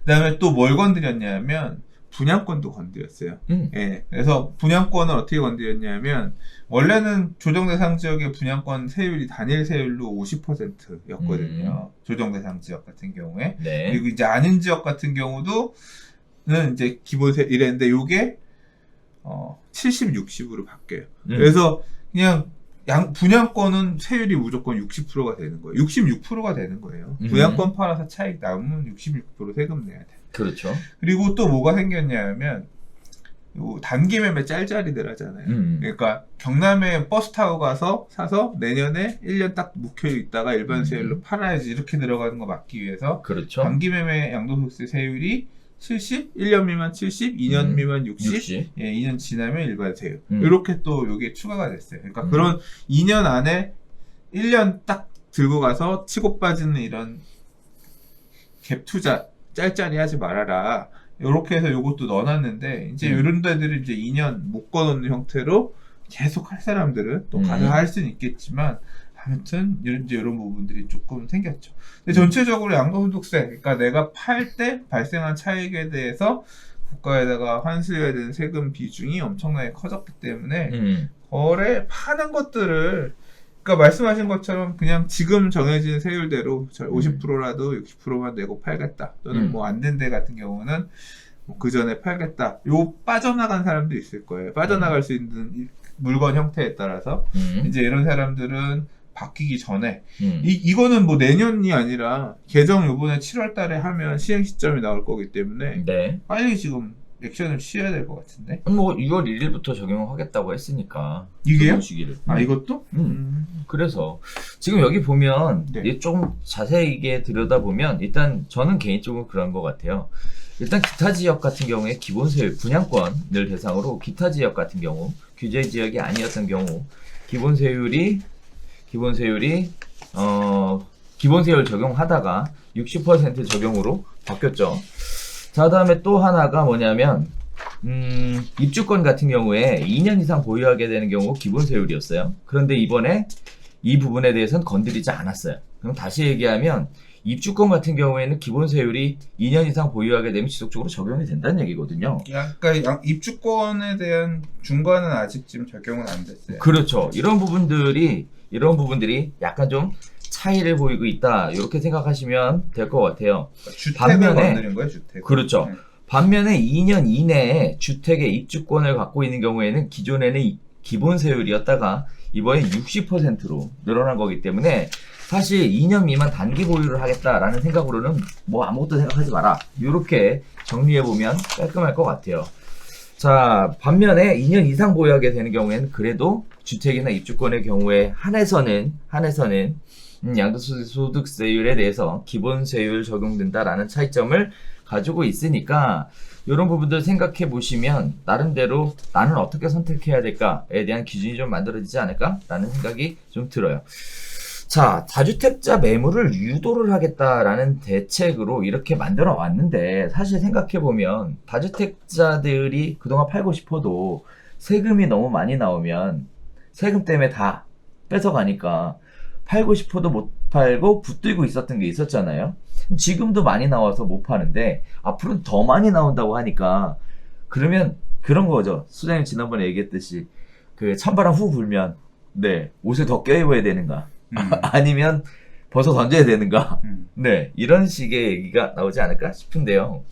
그다음에 또 뭘 건드렸냐면 분양권도 건드렸어요. 예. 그래서 분양권을 어떻게 건드렸냐면 원래는 조정 대상 지역의 분양권 세율이 단일 세율로 50%였거든요. 조정 대상 지역 같은 경우에. 네. 그리고 이제 아닌 지역 같은 경우도는 이제 기본세 이랬는데 요게 70, 60으로 바뀌어요. 그래서 그냥 분양권은 세율이 무조건 60%가 되는 거예요. 66%가 되는 거예요. 분양권 팔아서 차익 남으면 66% 세금 내야 돼. 그렇죠. 그리고 또 뭐가 생겼냐면 요 단기 매매 짤짤이들 하잖아요. 그러니까 경남에 버스 타고 가서 사서 내년에 1년 딱 묵혀 있다가 일반 세율로 팔아야지 이렇게 들어가는 거 막기 위해서 그렇죠. 단기 매매 양도소득세 세율이 70, 1년 미만 70, 2년 미만 60, 예, 2년 지나면 일반 세율. 이렇게 또 요게 추가가 됐어요. 그러니까 그런 2년 안에 1년 딱 들고 가서 치고 빠지는 이런 갭 투자 짤짤이 하지 말아라. 요렇게 해서 요것도 넣어놨는데 이제 이런 데들은 이제 2년 묶어놓는 형태로 계속 할 사람들은 또 가서 할 수는 있겠지만 아무튼 이런 부분들이 조금 생겼죠. 근데 전체적으로 양도소득세, 그러니까 내가 팔 때 발생한 차익에 대해서 국가에다가 환수해야 되는 세금 비중이 엄청나게 커졌기 때문에 파는 것들을 그러니까 말씀하신 것처럼 그냥 지금 정해진 세율대로 50%라도 60%만 내고 팔겠다. 또는 뭐 안 된 데 같은 경우는 뭐 그 전에 팔겠다. 요 빠져나간 사람도 있을 거예요. 빠져나갈 수 있는 물건 형태에 따라서 이제 이런 사람들은 바뀌기 전에 이거는 뭐 내년이 아니라 개정 요번에 7월 달에 하면 시행 시점이 나올 거기 때문에 네. 빨리 지금 액션을 취해야 될 것 같은데. 뭐 6월 1일부터 적용하겠다고 했으니까. 이게요? 시기를. 아 이것도? 그래서 지금 여기 보면 네. 조금 자세하게 들여다보면 일단 저는 개인적으로 그런 것 같아요. 일단 기타 지역 같은 경우에 기본세율 분양권을 대상으로 기타 지역 같은 경우 규제 지역이 아니었던 경우 기본세율 적용하다가 60% 적용으로 바뀌었죠. 자, 다음에 또 하나가 뭐냐면 입주권 같은 경우에 2년 이상 보유하게 되는 경우 기본세율이었어요. 그런데 이번에 이 부분에 대해서는 건드리지 않았어요. 그럼 다시 얘기하면 입주권 같은 경우에는 기본세율이 2년 이상 보유하게 되면 지속적으로 적용이 된다는 얘기거든요. 그러니까 입주권에 대한 중과는 아직 지금 적용은 안 됐어요. 그렇죠. 이런 부분들이 약간 좀 차이를 보이고 있다. 이렇게 생각하시면 될 것 같아요. 주택을 건드린 거예요, 주택. 그렇죠. 반면에 2년 이내에 주택의 입주권을 갖고 있는 경우에는 기존에는 기본세율이었다가 이번에 60%로 늘어난 거기 때문에 사실 2년 미만 단기 보유를 하겠다라는 생각으로는 뭐 아무것도 생각하지 마라. 이렇게 정리해보면 깔끔할 것 같아요. 자, 반면에 2년 이상 보유하게 되는 경우에는 그래도 주택이나 입주권의 경우에 한해서는 양도소득세율에 대해서 기본세율 적용된다라는 차이점을 가지고 있으니까 이런 부분들 생각해 보시면 나름대로 나는 어떻게 선택해야 될까에 대한 기준이 좀 만들어지지 않을까라는 생각이 좀 들어요. 자, 다주택자 매물을 유도를 하겠다라는 대책으로 이렇게 만들어 왔는데 사실 생각해 보면 다주택자들이 그동안 팔고 싶어도 세금이 너무 많이 나오면 세금 때문에 다 뺏어가니까 팔고 싶어도 못 팔고 붙들고 있었던 게 있었잖아요. 지금도 많이 나와서 못 파는데 앞으로는 더 많이 나온다고 하니까 그러면 그런 거죠. 수장님 지난번에 얘기했듯이 그 찬바람 후 불면 네 옷을 더 껴입어야 되는가. 아니면 벗어 던져야 되는가? 음. 네, 이런 식의 얘기가 나오지 않을까 싶은데요.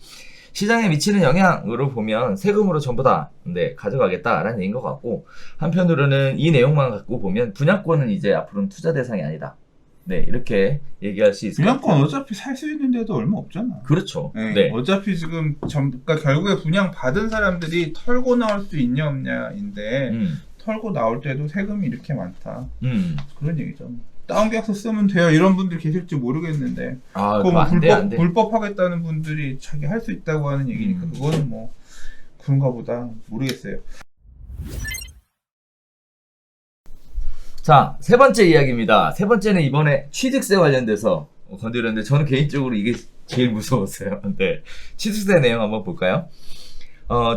시장에 미치는 영향으로 보면 세금으로 전부 다 네, 가져가겠다라는 얘기인 것 같고, 한편으로는 이 내용만 갖고 보면 분양권은 이제 앞으로는 투자 대상이 아니다. 네, 이렇게 얘기할 수 있을 것 분양권 같아요. 어차피 살 수 있는 데도 얼마 없잖아. 그렇죠. 네. 네. 어차피 지금 그러니까 결국에 분양 받은 사람들이 털고 나올 수 있냐 없냐인데 털고 나올 때도 세금이 이렇게 많다. 그런 얘기죠. 다운 계약서 쓰면 돼요. 이런 분들 계실지 모르겠는데. 아, 그거 그거 안 돼, 안 돼. 불법 하겠다는 분들이 자기 할 수 있다고 하는 얘기니까 그거는 뭐 그런가 보다 모르겠어요. 자, 세 번째 이야기입니다. 세 번째는 이번에 취득세 관련돼서 건드렸는데 저는 개인적으로 이게 제일 무서웠어요. 네. 취득세 내용 한번 볼까요?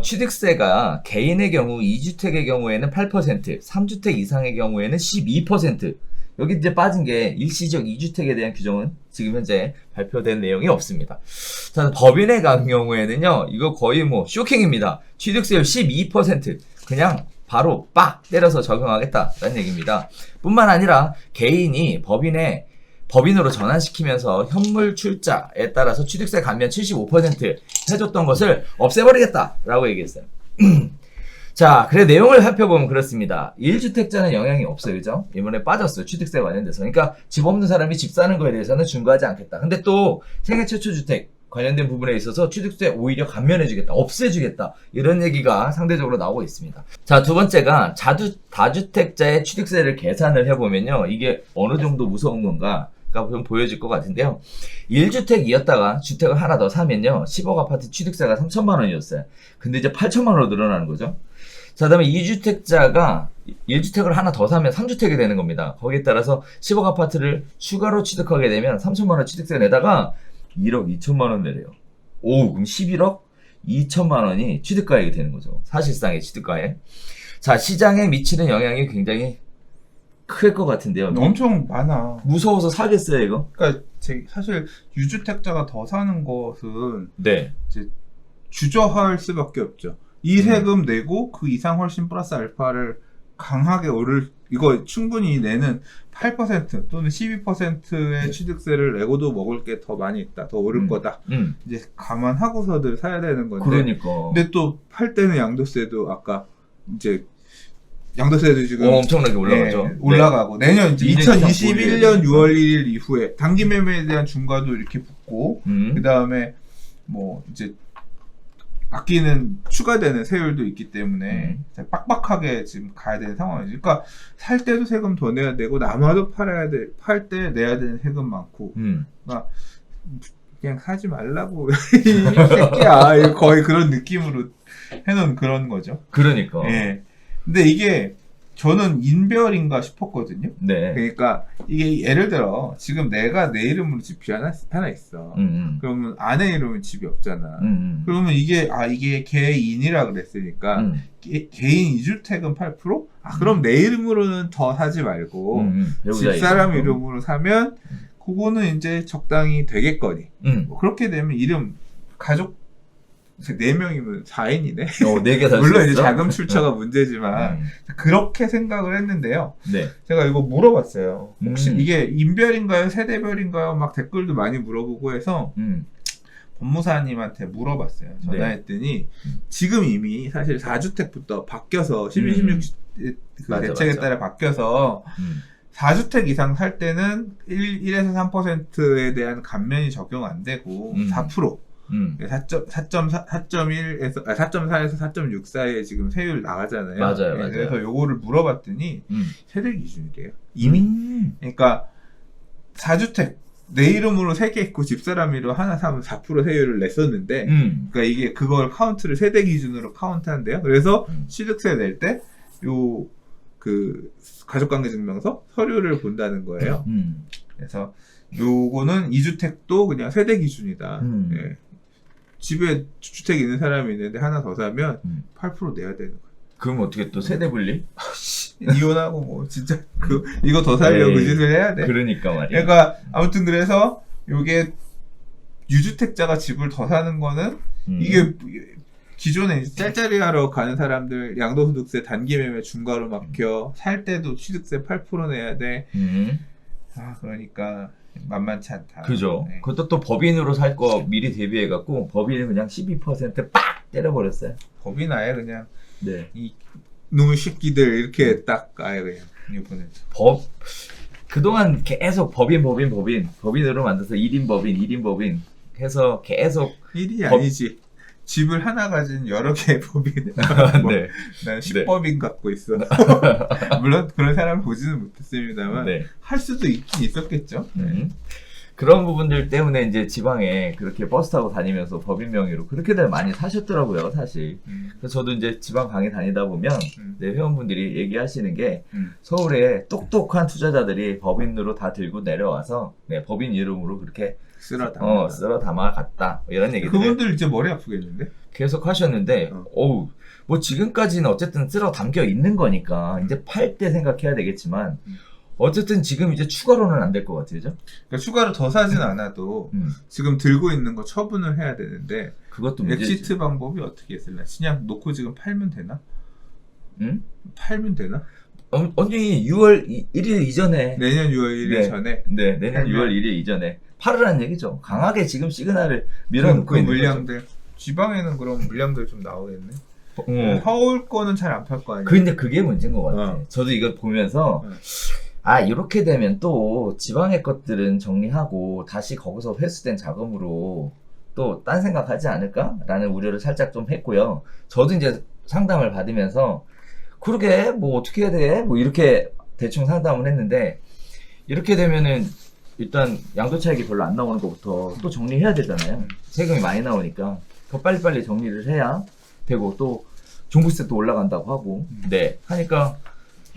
취득세가 개인의 경우 2주택의 경우에는 8%, 3주택 이상의 경우에는 12%. 여기 이제 빠진 게 일시적 2주택에 대한 규정은 지금 현재 발표된 내용이 없습니다. 자, 법인의 경우에는요, 이거 거의 뭐 쇼킹입니다. 취득세율 12%. 그냥 바로 빡 때려서 적용하겠다라는 얘기입니다. 뿐만 아니라 개인이 법인으로 전환시키면서 현물 출자에 따라서 취득세 감면 75% 해줬던 것을 없애버리겠다라고 얘기했어요. 자, 그래 내용을 살펴보면 그렇습니다. 1주택자는 영향이 없어요. 그죠? 이번에 빠졌어요. 취득세 관련돼서. 그러니까 집 없는 사람이 집 사는 거에 대해서는 중과하지 않겠다. 근데 또 생애 최초 주택 관련된 부분에 있어서 취득세 오히려 감면해주겠다. 없애주겠다. 이런 얘기가 상대적으로 나오고 있습니다. 자, 두 번째가 다주택자의 취득세를 계산을 해보면요. 이게 어느 정도 무서운 건가? 좀 보여질 것 같은데요. 1주택이었다가 주택을 하나 더 사면요. 10억 아파트 취득세가 3천만 원이었어요. 근데 이제 8천만 원으로 늘어나는 거죠. 자, 그 다음에 2주택자가 1주택을 하나 더 사면 3주택이 되는 겁니다. 거기에 따라서 10억 아파트를 추가로 취득하게 되면 3천만 원 취득세 내다가 1억 2천만 원 내래요. 오, 그럼 11억 2천만 원이 취득가액이 되는 거죠. 사실상의 취득가액. 자, 시장에 미치는 영향이 굉장히 클 것 같은데요. 엄청 많아. 무서워서 사겠어요, 이거? 그러니까 사실 유주택자가 더 사는 것은 네. 이제 주저할 수밖에 없죠. 이 세금 내고 그 이상 훨씬 플러스 알파를 강하게 이거 충분히 내는 8% 또는 12%의 취득세를 내고도 먹을 게 더 많이 있다. 더 오를 거다. 이제 감안하고서들 사야 되는 건데. 그러니까. 근데 또 팔 때는 양도세도 아까 이제 양도세도 지금 엄청나게 올라가죠. 네, 올라가고 내년 이제 2021년 6월 1일 이후에 단기 매매에 대한 중과도 이렇게 붙고 그 다음에 뭐 이제 아끼는 추가되는 세율도 있기 때문에 빡빡하게 지금 가야 되는 상황이죠. 그러니까 살 때도 세금 더 내야 되고 남아도 팔 때 내야 되는 세금 많고 그러니까 그냥 사지 말라고 이 새끼야 거의 그런 느낌으로 해놓은 그런 거죠. 그러니까. 예. 근데 이게 저는 인별인가 싶었거든요. 네. 그러니까 이게 예를 들어 지금 내가 내 이름으로 집이 하나 있어. 그러면 아내 이름은 집이 없잖아. 그러면 이게 개인이라 그랬으니까 개인 2주택은 8%? 그럼 내 이름으로는 더 사지 말고 집사람 이름으로 사면 그거는 이제 적당히 되겠거니. 뭐 그렇게 되면 가족 4명이면 4인이네. 4개 살 물론 이제 자금 출처가 문제지만 그렇게 생각을 했는데요. 네. 제가 이거 물어봤어요. 혹시 이게 인별인가요? 세대별인가요? 막 댓글도 많이 물어보고 해서 법무사님한테 물어봤어요. 전화했더니 지금 이미 사실 4주택부터 바뀌어서 12, 16 그 대책에 따라 바뀌어서 4주택 이상 살 때는 1에서 3%에 대한 감면이 적용 안 되고 4% 4.1에서 4.4에서 4.6 사이에 지금 세율 나가잖아요. 맞아요. 그래서 요거를 물어봤더니 세대 기준이래요. 이미. 그러니까 4주택 내 이름으로 3개 있고 집사람 이름으로 하나 사면 4% 세율을 냈었는데 그러니까 이게 그걸 카운트를 세대 기준으로 카운트한대요. 그래서 취득세 낼 때 요 그 가족관계증명서 서류를 본다는 거예요. 그래서 요거는 2주택도 그냥 세대 기준이다. 예. 집에 주택이 있는 사람이 있는데 하나 더 사면 8% 내야 되는 거예요. 그럼 어떻게 또 세대 분리? 이혼하고 뭐 진짜 이거 더 살려고 그 짓을 해야 돼. 그러니까 말이야. 그러니까 아무튼 그래서 요게 유주택자가 집을 더 사는 거는 이게 기존에 짤짤이 하러 가는 사람들 양도소득세 단기 매매 중과로 막혀 살 때도 취득세 8% 내야 돼. 그러니까 만만치 않다. 그죠. 네. 그것도 또 법인으로 살 거 미리 대비해갖고 법인은 그냥 12%빡 때려버렸어요. 법인 아예 그냥 네. 이 놈의 새끼들 이렇게 딱 아예 그냥 이번에 그동안 계속 법인으로 만들어서 1인 법인 해서 계속 일이 아니지. 집을 하나 가진 여러 개의 법인. 뭐, 네. 난 10법인 갖고 있어. 물론 그런 사람 보지는 못했습니다만 네. 할 수도 있긴 있었겠죠. 그런 부분들 때문에 이제 지방에 그렇게 버스 타고 다니면서 법인 명의로 그렇게들 많이 사셨더라고요, 사실. 그래서 저도 이제 지방 강의 다니다 보면 네, 회원분들이 얘기하시는 게 서울에 똑똑한 투자자들이 법인으로 다 들고 내려와서 네, 법인 이름으로 그렇게 쓸어 담아 갔다 이런 얘기들 그분들 이제 머리 아프겠는데? 계속 하셨는데 어우 뭐 지금까지는 어쨌든 쓸어 담겨 있는 거니까 이제 팔 때 생각해야 되겠지만 어쨌든 지금 이제 추가로는 안 될 것 같아요, 그죠? 그러니까 추가로 더 사진 않아도 지금 들고 있는 거 처분을 해야 되는데 그것도 문제지. 엑시트 방법이 어떻게 있을래? 그냥 놓고 지금 팔면 되나? 응? 팔면 되나? 언니 6월 1일 이전에 내년 6월 1일 네. 전에 네, 내년 6월 1일 이전에 팔으라는 얘기죠. 강하게 지금 시그널을 밀어놓고 그 있는 물량들 지방에는 그럼 물량들 좀 나오겠네. 거죠. 서울 거는 잘 안 팔 거 아니야? 근데 그게 문제인 것 같아. 저도 이거 보면서 이렇게 되면 또 지방의 것들은 정리하고 다시 거기서 회수된 자금으로 또 딴 생각하지 않을까라는 우려를 살짝 좀 했고요. 저도 이제 상담을 받으면서 그러게 뭐 어떻게 해야 돼? 뭐 이렇게 대충 상담을 했는데 이렇게 되면은 일단 양도차익이 별로 안 나오는 것부터 또 정리해야 되잖아요. 세금이 많이 나오니까 그 빨리빨리 정리를 해야 되고 또 종부세 또 올라간다고 하고 네 하니까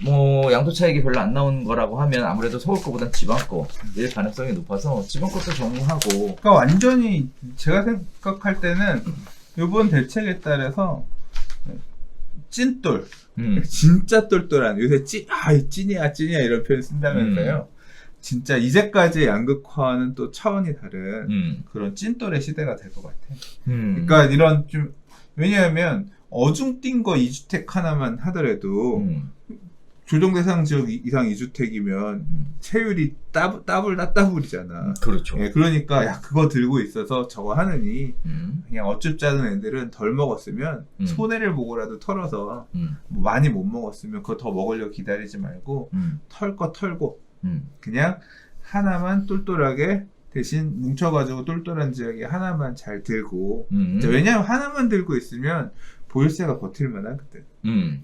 뭐 양도차익이 별로 안 나오는 거라고 하면 아무래도 서울 거보단 지방 거일 가능성이 높아서 지방 것도 정리하고 그러니까 완전히 제가 생각할 때는 이번 대책에 따라서 찐돌 진짜 똘똘한 요새 찐이야 이런 표현 쓴다면서요. 진짜 이제까지 양극화는 또 차원이 다른 그런 찐돌의 시대가 될 것 같아. 그러니까 이런 좀 왜냐하면 어중뛴 거 2주택 하나만 하더라도 조정 대상 지역 이상 2주택이면 세율이 따블이잖아. 그렇죠. 예, 그러니까 야 그거 들고 있어서 저거 하느니 그냥 어쭙지 않은 애들은 덜 먹었으면 손해를 보고라도 털어서 뭐 많이 못 먹었으면 그거 더 먹으려고 기다리지 말고 털 거 털고 그냥 하나만 똘똘하게 대신 뭉쳐가지고 똘똘한 지역에 하나만 잘 들고 왜냐하면 하나만 들고 있으면 보유세가 버틸만한 그때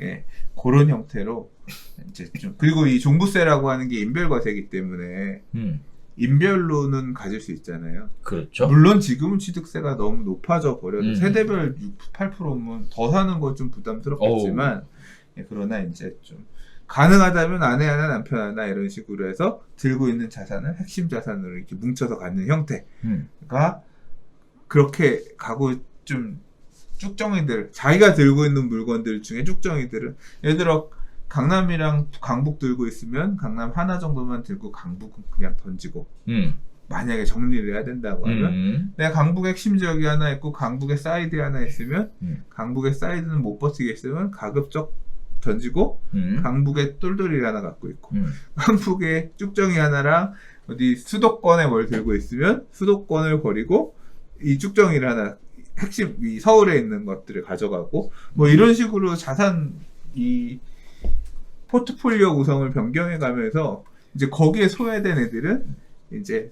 예, 그런 형태로 이제 좀 그리고 이 종부세라고 하는 게 인별과세이기 때문에 인별로는 가질 수 있잖아요. 그렇죠. 물론 지금은 취득세가 너무 높아져 버려도 세대별 8%면 더 사는 건 좀 부담스럽겠지만 예, 그러나 이제 좀 가능하다면 아내 하나 남편 하나 이런 식으로 해서 들고 있는 자산을 핵심 자산으로 이렇게 뭉쳐서 갖는 형태가 그렇게 가고 좀 쭉정이들 자기가 들고 있는 물건들 중에 쭉정이들은 예를 들어 강남이랑 강북 들고 있으면 강남 하나 정도만 들고 강북은 그냥 던지고 만약에 정리를 해야 된다고 하면 내가 강북 핵심 지역이 하나 있고 강북에 사이드 하나 있으면 강북의 사이드는 못 버티겠으면 가급적 던지고 강북에 똘똘이 하나 갖고 있고 강북에 쭉정이 하나랑 어디 수도권에 뭘 들고 있으면 수도권을 버리고 이 쭉정이를 하나 핵심 이 서울에 있는 것들을 가져가고 뭐 이런 식으로 자산 이 포트폴리오 구성을 변경해 가면서 이제 거기에 소외된 애들은 이제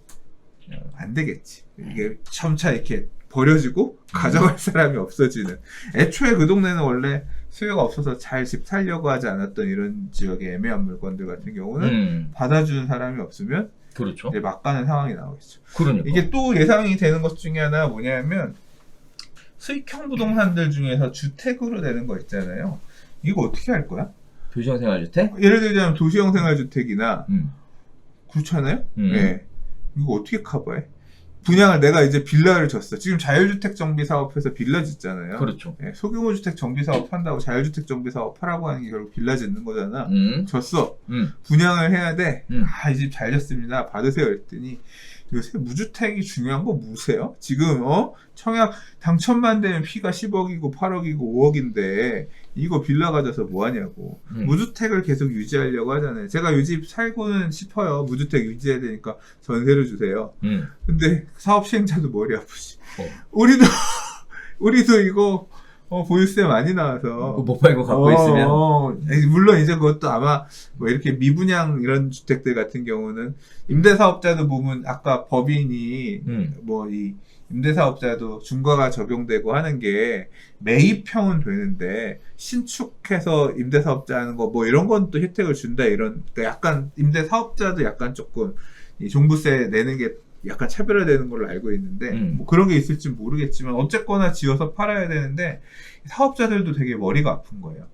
안 되겠지. 이게 점차 이렇게 버려지고 가져갈 사람이 없어지는. 애초에 그 동네는 원래 수요가 없어서 잘 집 살려고 하지 않았던 이런 지역의 애매한 물건들 같은 경우는 받아주는 사람이 없으면 그렇죠. 이제 막 가는 상황이 나오겠죠. 그러니까. 이게 또 예상이 되는 것 중에 하나 뭐냐면 수익형 부동산들 중에서 주택으로 되는 거 있잖아요. 이거 어떻게 할 거야? 도시형 생활주택? 예를 들자면 도시형 생활주택이나 그렇잖아요? 네. 이거 어떻게 커버해? 분양을 내가 이제 빌라를 줬어. 지금 자율주택 정비 사업해서 빌라 짓잖아요. 그렇죠. 네. 소규모 주택 정비 사업 한다고 자율주택 정비 사업 하라고 하는 게 결국 빌라 짓는 거잖아. 줬어. 분양을 해야 돼. 이 집 잘 졌습니다. 받으세요. 했더니 요새 무주택이 중요한 거 뭐세요? 지금 청약 당첨만 되면 피가 10억이고 8억이고 5억인데 이거 빌라 가져서 뭐 하냐고. 무주택을 계속 유지하려고 하잖아요. 제가 요 집 살고는 싶어요. 무주택 유지해야 되니까 전세를 주세요. 근데 사업 시행자도 머리 아프지. 우리도 이거 보유세 많이 나와서 못 팔고 갖고 있으면 물론 이제 그것도 아마 뭐 이렇게 미분양 이런 주택들 같은 경우는 임대사업자도 보면 아까 법인이 뭐 이 임대사업자도 중과가 적용되고 하는 게 매입형은 되는데 신축해서 임대사업자 하는 거 뭐 이런 건 또 혜택을 준다 이런 그러니까 약간 임대사업자도 약간 조금 이 종부세 내는 게 약간 차별화되는 걸로 알고 있는데 뭐 그런 게 있을지 모르겠지만 어쨌거나 지어서 팔아야 되는데 사업자들도 되게 머리가 아픈 거예요.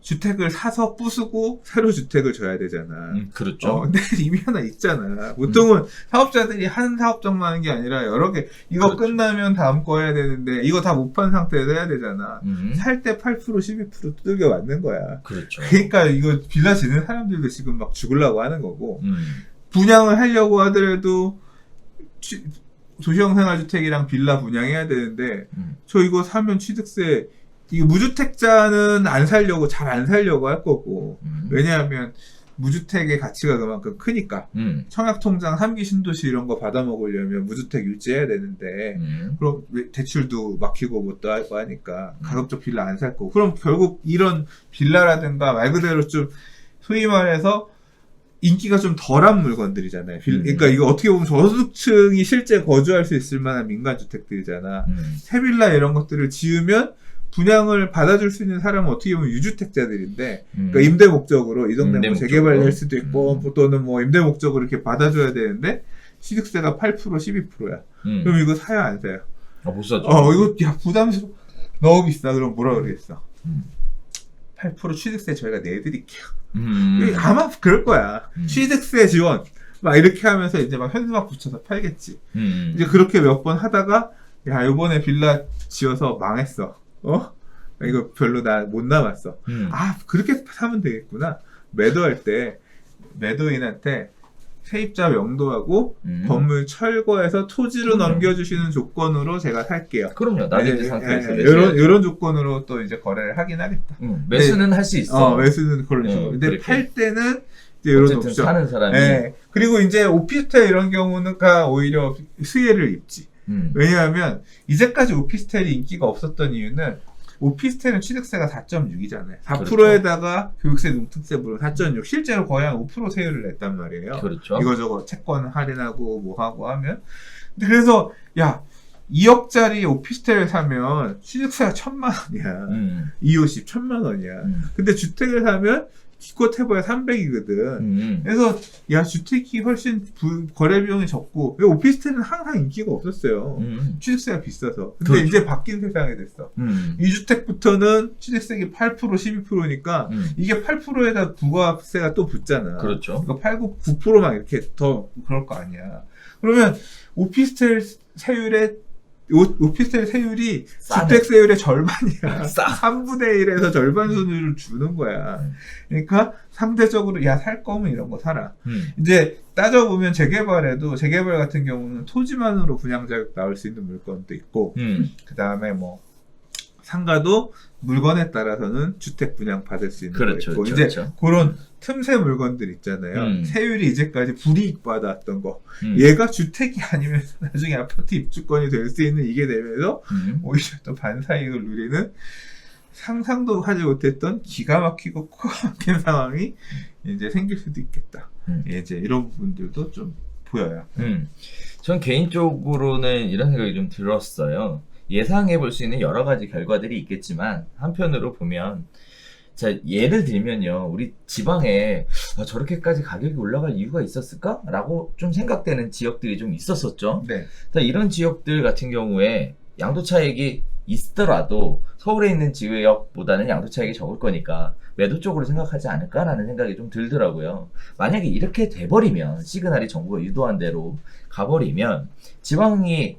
주택을 사서 부수고 새로 주택을 줘야 되잖아. 그렇죠. 근데 이미 하나 있잖아. 보통은 사업자들이 한 사업장만 하는 게 아니라 여러 개 이거 그렇죠. 끝나면 다음 거 해야 되는데 이거 다 못 판 상태에서 해야 되잖아. 살 때 8% 12% 두들겨 맞는 거야. 그렇죠. 그러니까 이거 빌라 지는 사람들도 지금 막 죽으려고 하는 거고 분양을 하려고 하더라도 도시형생활주택이랑 빌라 분양해야 되는데 저 이거 사면 취득세 이 무주택자는 안 살려고 잘 안 살려고 할 거고 왜냐하면 무주택의 가치가 그만큼 크니까 청약통장 3기 신도시 이런 거 받아 먹으려면 무주택 유지해야 되는데 그럼 대출도 막히고 뭣도 하고 하니까 가급적 빌라 안 살 거고 그럼 결국 이런 빌라라든가 말 그대로 좀 소위 말해서 인기가 좀 덜한 물건들이잖아요. 그러니까 이거 어떻게 보면 저소득층이 실제 거주할 수 있을 만한 민간주택들이잖아. 새빌라 이런 것들을 지으면 분양을 받아줄 수 있는 사람은 어떻게 보면 유주택자들인데 그러니까 임대 목적으로 이 동네 뭐 재개발 할 수도 있고 또는 뭐 임대 목적으로 이렇게 받아줘야 되는데 취득세가 8% 12%야. 그럼 이거 사야 안 사요? 못 사죠. 이거 야 부담스러워. 너무 비싸. 그럼 뭐라 그러겠어? 8% 취득세 저희가 내드릴게요. 아마 그럴 거야. 취득세 지원 막 이렇게 하면서 이제 막 현수막 붙여서 팔겠지. 이제 그렇게 몇 번 하다가 야 요번에 빌라 지어서 망했어. 이거 별로 나 못 남았어. 그렇게 사면 되겠구나. 매도할 때 매도인한테 세입자 명도하고 건물 철거해서 토지로 넘겨주시는 조건으로 제가 살게요. 그럼요. 낙인지 상태에서 이런 조건으로 또 이제 거래를 하긴 하겠다. 매수는 할 수 있어. 매수는 그런 식으로. 근데 그렇게. 팔 때는 이제 이런 어쨌든 옵션. 사는 사람이. 그리고 이제 오피스텔 이런 경우는가 오히려 수혜를 입지. 왜냐하면 이제까지 오피스텔이 인기가 없었던 이유는 오피스텔은 취득세가 4.6이잖아요. 4%에다가 교육세, 농특세 물론 4.6. 실제로 거의 한 5% 세율을 냈단 말이에요. 그렇죠. 이거저거 채권 할인하고 뭐 하고 하면. 근데 그래서 야 2억짜리 오피스텔을 사면 취득세가 1,000만 원이야. 250 1,000만 원이야. 근데 주택을 사면 기껏 해봐야 300이거든. 그래서 야 주택이 훨씬 거래 비용이 적고 왜 오피스텔은 항상 인기가 없었어요. 취득세가 비싸서. 근데 그렇죠. 이제 바뀐 세상이 됐어. 2주택부터는 취득세가 8% 12%니까 이게 8%에다 부가세가 또 붙잖아. 그렇죠. 그러니까 8, 9%만 이렇게 더 그럴 거 아니야. 그러면 오피스텔 세율이 싸네. 주택 세율의 절반이야. 싸. 3분의 1에서 절반 순위를 주는 거야. 그러니까 상대적으로 야 살 거면 이런 거 사라. 이제 따져보면 재개발 같은 경우는 토지만으로 분양자격 나올 수 있는 물건도 있고 그 다음에 뭐 상가도 물건에 따라서는 주택 분양 받을 수 있는 그렇죠, 거 있고 그렇죠, 이제 그렇죠. 그런 틈새 물건들 있잖아요. 세율이 이제까지 불이익 받았던 거 얘가 주택이 아니면 나중에 아파트 입주권이 될 수 있는 이게 되면서 오히려 또 반사이익을 누리는 상상도 하지 못했던 기가 막히고 코가 막힌 상황이 이제 생길 수도 있겠다. 이제 이런 부분들도 좀 보여요. 전 개인적으로는 이런 생각이 좀 들었어요. 예상해 볼 수 있는 여러 가지 결과들이 있겠지만 한편으로 보면 자 예를 들면요 우리 지방에 저렇게까지 가격이 올라갈 이유가 있었을까? 라고 좀 생각되는 지역들이 좀 있었었죠. 네. 자, 이런 지역들 같은 경우에 양도 차익이 있더라도 서울에 있는 지역보다는 양도 차익이 적을 거니까 매도 쪽으로 생각하지 않을까라는 생각이 좀 들더라고요. 만약에 이렇게 돼버리면 시그널이 정부가 유도한 대로 가버리면 지방이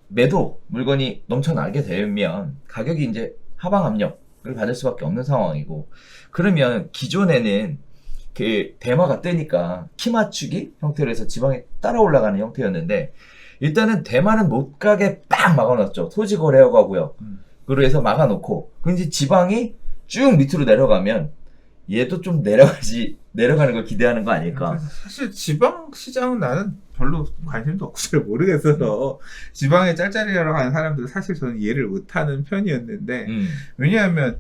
매도 물건이 넘쳐나게 되면 가격이 이제 하방 압력을 받을 수밖에 없는 상황이고 그러면 기존에는 대마가 뜨니까 키 맞추기 형태로 해서 지방이 따라 올라가는 형태였는데 일단은 대마는 못 가게 빡 막아놨죠. 토지 거래허가고요. 그로 해서 막아놓고 그럼 이제 지방이 쭉 밑으로 내려가면 얘도 좀 내려가는 걸 기대하는 거 아닐까? 사실 지방 시장은 나는 별로 관심도 없고 잘 모르겠어서 지방에 짤짤이라고 하는 사람들은 사실 저는 이해를 못하는 편이었는데 왜냐하면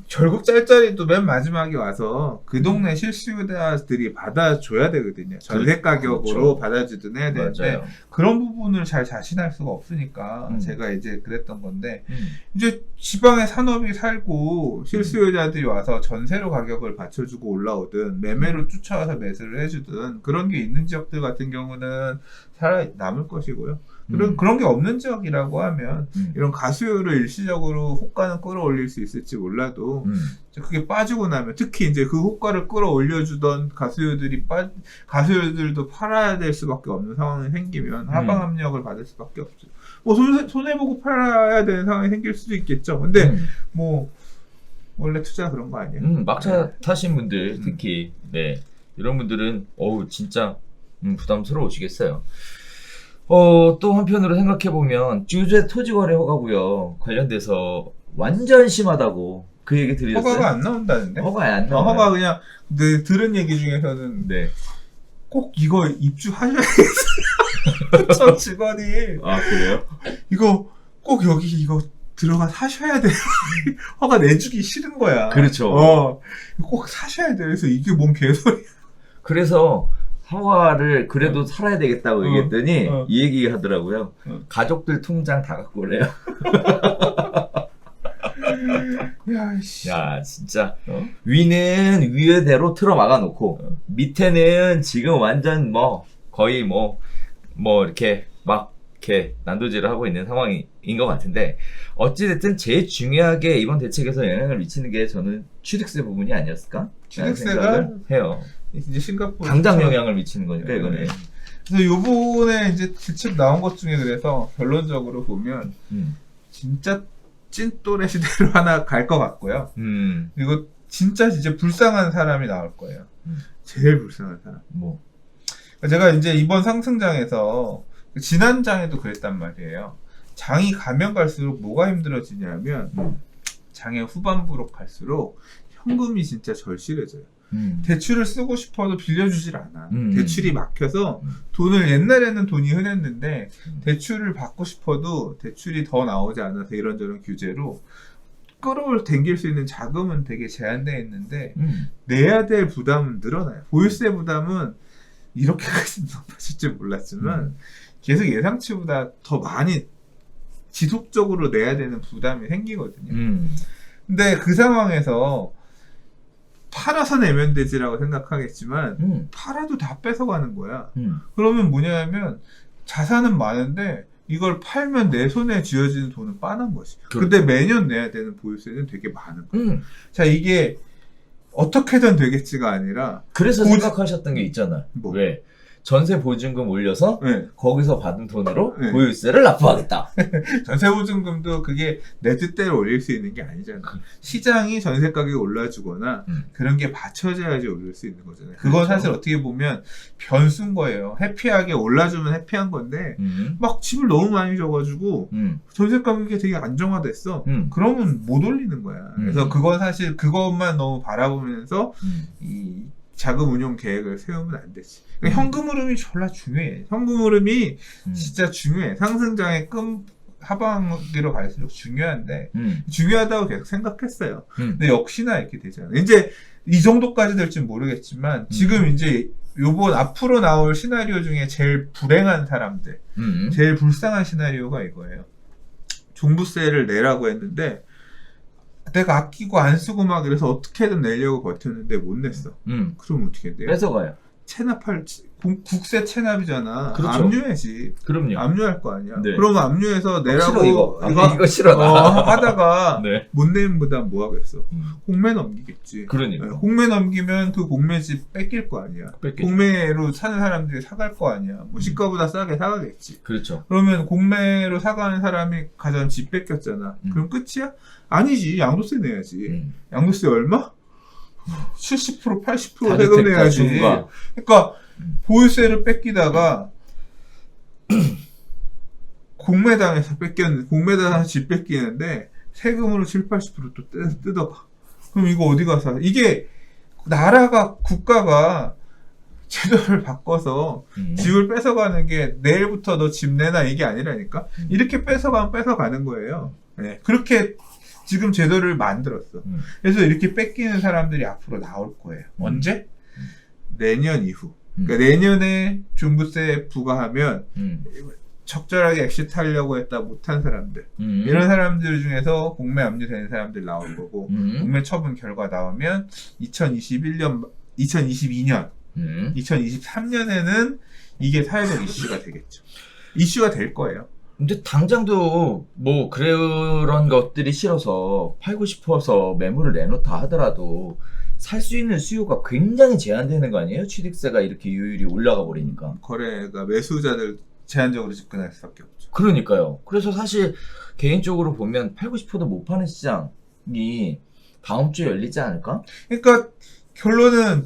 결국 짤짤이도 맨 마지막에 와서 그 동네 실수요자들이 받아줘야 되거든요. 전세 가격으로 그렇죠. 받아주든 해야 되는데 맞아요. 그런 부분을 잘 자신할 수가 없으니까 제가 이제 그랬던 건데 음. 이제 지방에 산업이 살고 실수요자들이 와서 전세로 가격을 받쳐주고 올라오든 매매로 쫓아와서 매수를 해주든 그런 게 있는 지역들 같은 경우는 살아남을 것이고요. 그런 게 없는 지역이라고 하면 이런 가수요를 일시적으로 호가는 끌어올릴 수 있을지 몰라도 이제 그게 빠지고 나면 특히 이제 그 호가를 끌어올려주던 가수요들도 팔아야 될 수밖에 없는 상황이 생기면 하방 압력을 받을 수밖에 없죠. 뭐 손해보고 팔아야 되는 상황이 생길 수도 있겠죠. 근데 뭐 원래 투자 그런 거 아니에요? 막차 타신 분들 특히 네 이런 분들은 어우 진짜 부담스러우시겠어요. 또 한편으로 생각해보면 주제 토지거래 허가고요 관련돼서 완전 심하다고 그 얘기 들으셨어요? 허가가 안 나온다는데? 허가 안 나와요. 허가 그냥 들은 얘기 중에서는 네. 꼭 이거 입주하셔야겠어요. 저 직원이 아 그래요? 이거 꼭 여기 이거 들어가 사셔야 돼요. 허가 내주기 싫은 거야. 그렇죠. 꼭 사셔야 돼. 그래서 이게 뭔 개소리야. 그래서 허가를 그래도 살아야 되겠다고 얘기했더니 이 얘기 하더라고요. 가족들 통장 다 갖고 오래요. 야 진짜 위는 위에대로 틀어 막아놓고 밑에는 지금 완전 뭐 거의 뭐 이렇게 막 이렇게 난도질을 하고 있는 상황인 것 같은데 어찌됐든 제일 중요하게 이번 대책에서 영향을 미치는 게 저는 취득세 부분이 아니었을까? 취득세가 해요. 이제 싱가포르 당장 영향을 미치는 거니까 이거는. 그래서 요번에 이제 대책 나온 것 중에 그래서 결론적으로 보면 진짜 찐또래 시대로 하나 갈 것 같고요. 그리고 진짜 불쌍한 사람이 나올 거예요. 제일 불쌍한 사람. 뭐 제가 이제 이번 상승장에서 지난 장에도 그랬단 말이에요. 장이 가면 갈수록 뭐가 힘들어지냐면 장의 후반부로 갈수록 현금이 진짜 절실해져요. 대출을 쓰고 싶어도 빌려주질 않아. 대출이 막혀서 돈을 옛날에는 돈이 흔했는데 대출을 받고 싶어도 대출이 더 나오지 않아서 이런저런 규제로 당길 수 있는 자금은 되게 제한되어 있는데 내야 될 부담은 늘어나요. 보유세 부담은 이렇게까지 높아질 줄 몰랐지만 계속 예상치보다 더 많이 지속적으로 내야 되는 부담이 생기거든요. 근데 그 상황에서 팔아서 내면 되지라고 생각하겠지만 팔아도 다 뺏어가는 거야. 그러면 뭐냐면 자산은 많은데 이걸 팔면 내 손에 쥐어지는 돈은 빠는 것이. 근데 매년 내야 되는 보유세는 되게 많은 거야. 자, 이게 어떻게든 되겠지가 아니라 그래서 생각하셨던 게 있잖아. 뭐? 왜? 전세 보증금 올려서 네. 거기서 받은 돈으로 네. 보유세를 납부하겠다. 전세보증금도 그게 내 뜻대로 올릴 수 있는 게 아니잖아. 시장이 전세 가격이 올라주거나 그런 게 받쳐져야지 올릴 수 있는 거잖아요. 그건 그렇죠. 사실 어떻게 보면 변수인 거예요. 해피하게 올라주면 해피한 건데 막 집을 너무 많이 줘가지고 전세 가격이 되게 안정화됐어. 그러면 못 올리는 거야. 그래서 그건 사실 그것만 너무 바라보면서 이 자금 운용 계획을 세우면 안 되지. 그러니까 현금 흐름이 졸라 중요해. 현금 흐름이 진짜 중요해. 상승장의 하방기로 갈수록 중요한데 중요하다고 계속 생각했어요. 근데 역시나 이렇게 되잖아요. 이제 이 정도까지 될지 모르겠지만 지금 이제 요번 앞으로 나올 시나리오 중에 제일 불행한 사람들, 제일 불쌍한 시나리오가 이거예요. 종부세를 내라고 했는데 내가 아끼고 안 쓰고 막 이래서 어떻게든 내려고 버텼는데 못 냈어. 그럼 어떻게 돼요? 뺏어가요. 국세 체납이잖아. 그렇죠. 압류해지. 그럼요. 압류할 거 아니야. 네. 그러면 압류해서 내라고 싫어, 이거 싫어. 하다가 네. 못 내는 보다 뭐 하겠어. 공매 넘기겠지. 그러니까. 네, 공매 넘기면 그 공매집 뺏길 거 아니야. 뺏기죠. 공매로 사는 사람들이 사갈 거 아니야. 뭐 시가보다 싸게 사가겠지. 그렇죠. 그러면 공매로 사가는 사람이 가장 집 뺏겼잖아. 그럼 끝이야? 아니지. 양도세 내야지. 양도세 얼마? 70% 80% 다주택자 세금 내야지. 중과. 그러니까 보유세를 뺏기다가 공매당해서 집 뺏기는데 세금으로 7, 80%또 뜯어가. 그럼 이거 어디 가서 이게 국가가 제도를 바꿔서 집을 뺏어가는 게 내일부터 너 집 내놔 이게 아니라니까. 이렇게 뺏어가면 뺏어가는 거예요. 네. 그렇게 지금 제도를 만들었어. 그래서 이렇게 뺏기는 사람들이 앞으로 나올 거예요. 언제? 내년 이후. 그러니까 내년에 종부세 부과하면 적절하게 엑시트하려고 했다 못한 사람들, 이런 사람들 중에서 공매 압류되는 사람들 나올 거고, 공매 처분 결과 나오면 2022년 2023년에는 이게 사회적 이슈가 되겠죠. 이슈가 될 거예요. 근데 당장도 뭐 그런 것들이 싫어서 팔고 싶어서 매물을 내놓다 하더라도 살 수 있는 수요가 굉장히 제한되는 거 아니에요? 취득세가 이렇게 유율이 올라가 버리니까. 거래가 매수자들 제한적으로 접근할 수밖에 없죠. 그러니까요. 그래서 사실 개인적으로 보면 팔고 싶어도 못 파는 시장이 다음 주에 열리지 않을까? 그러니까 결론은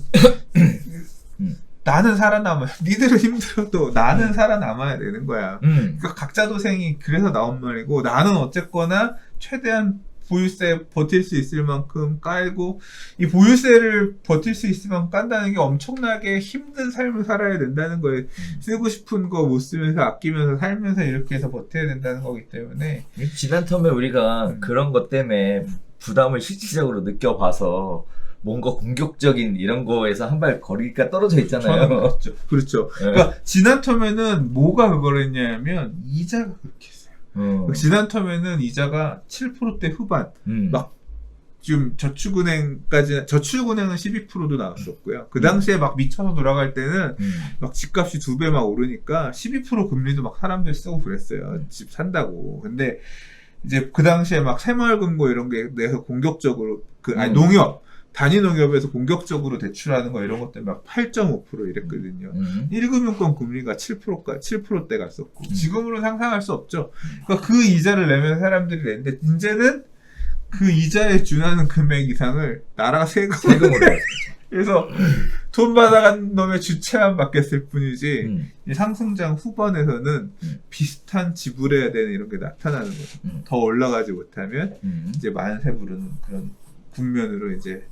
나는 살아남아요. 니들은 힘들어도 나는 살아남아야 되는 거야. 그러니까 각자 도생이 그래서 나온 말이고, 나는 어쨌거나 최대한 보유세 버틸 수 있을 만큼 깔고, 이 보유세를 버틸 수 있을 만큼 깐다는 게 엄청나게 힘든 삶을 살아야 된다는 거예요. 쓰고 싶은 거 못 쓰면서 아끼면서 살면서 이렇게 해서 버텨야 된다는 거기 때문에. 지난 텀에 우리가 그런 것 때문에 부담을 실질적으로 느껴봐서 뭔가 공격적인 이런 거에서 한 발 거리가 떨어져 있잖아요. 그렇죠. 그렇죠. 그러니까 지난 텀에는 뭐가 그걸 했냐면 이자가 그렇게 했어요. 지난 텀에는 이자가 7%대 후반, 막 지금 저축은행은 12%도 나왔었고요. 그 당시에 막 미쳐서 돌아갈 때는 막 집값이 2배 막 오르니까 12% 금리도 막 사람들 쓰고 그랬어요. 집 산다고. 근데 이제 그 당시에 막 새마을금고 이런 게 내서 공격적으로 농협 단위 농협에서 공격적으로 대출하는 거 이런 것들 막 8.5% 이랬거든요. 1금융권 금리가 7%대 갔었고, 지금으로 상상할 수 없죠. 그러니까 그 이자를 내면 사람들이 내는데, 이제는 그 이자에 준하는 금액 이상을 나라가 세금으로 그래서 돈 받아간 놈의 주체만 바뀌었을 뿐이지, 이 상승장 후반에서는 비슷한 지불해야 되는 이런 게 나타나는 거죠. 더 올라가지 못하면 이제 만세 부르는 그런 국면으로 이제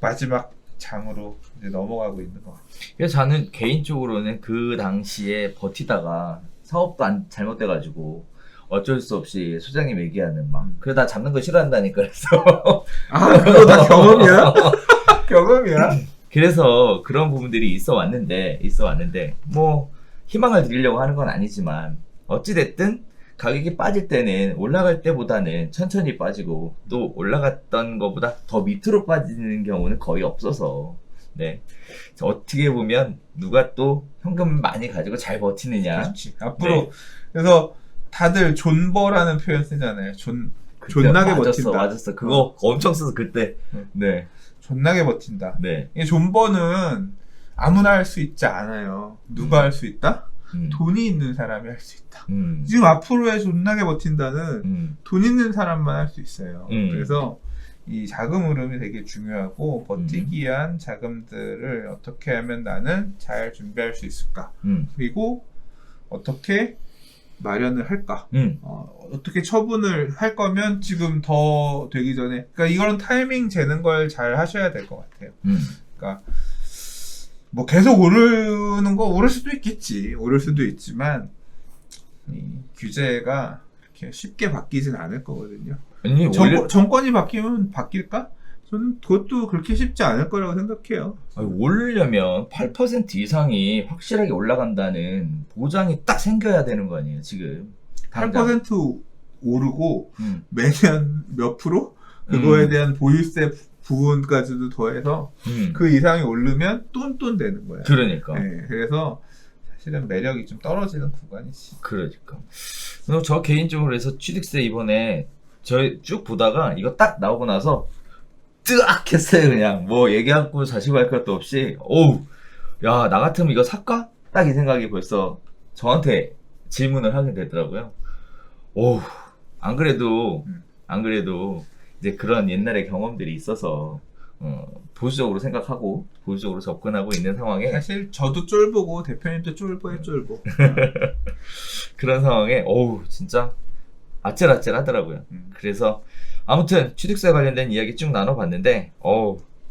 마지막 장으로 이제 넘어가고 있는 것 같아요. 그래서 저는 개인적으로는 그 당시에 버티다가 사업도 잘못돼가지고 어쩔 수 없이 소장님 얘기하는 막 그러다 잡는 거 싫어한다니까 그래서 그거 다 경험이야? 경험이야? 그래서 그런 부분들이 있어 왔는데 뭐 희망을 드리려고 하는 건 아니지만 어찌됐든 가격이 빠질 때는 올라갈 때보다는 천천히 빠지고, 또 올라갔던 것보다 더 밑으로 빠지는 경우는 거의 없어서, 네. 어떻게 보면 누가 또 현금 많이 가지고 잘 버티느냐. 그렇지. 앞으로 네. 그래서 다들 존버라는 표현 쓰잖아요. 존나게 버틴다. 맞았어. 그거 엄청 써서 그때. 네. 존나게 버틴다. 네. 이 존버는 아무나 할 수 있지 않아요. 누가 할 수 있다? 돈이 있는 사람이 할 수 있다. 지금 앞으로의 존나게 버틴다는 돈 있는 사람만 할 수 있어요. 그래서 이 자금 흐름이 되게 중요하고, 버티기 위한 자금들을 어떻게 하면 나는 잘 준비할 수 있을까? 그리고 어떻게 마련을 할까? 어떻게 처분을 할 거면 지금 더 되기 전에, 그러니까 이거는 타이밍 재는 걸 잘 하셔야 될 것 같아요. 그러니까 뭐 계속 오를 수도 있겠지. 오를 수도 있지만 이 규제가 이렇게 쉽게 바뀌진 않을 거거든요. 아니, 정권이 바뀌면 바뀔까? 저는 그것도 그렇게 쉽지 않을 거라고 생각해요. 오르려면 8% 이상이 확실하게 올라간다는 보장이 딱 생겨야 되는 거 아니에요, 지금. 8% 오르고 매년 몇 프로? 그거에 대한 보유세 부분까지도 더해서 그 이상이 오르면 똔똔 되는 거야. 그러니까. 네, 그래서 사실은 매력이 좀 떨어지는 구간이지. 그러니까. 그리고 저 개인적으로 해서 취득세 이번에 저희 쭉 보다가 이거 딱 나오고 나서 뜨악 했어요. 그냥 뭐 얘기하고 자시고 할 것도 없이 오우 야 나 같으면 이거 살까? 딱 이 생각이 벌써 저한테 질문을 하게 되더라고요. 오우 안 그래도 이제 그런 옛날의 경험들이 있어서 보수적으로 생각하고 보수적으로 접근하고 있는 상황에 사실 저도 쫄보고 대표님도 쫄보에 쫄보. 그런 상황에 어우 진짜 아찔아찔하더라고요. 그래서 아무튼 취득세 관련된 이야기 쭉 나눠봤는데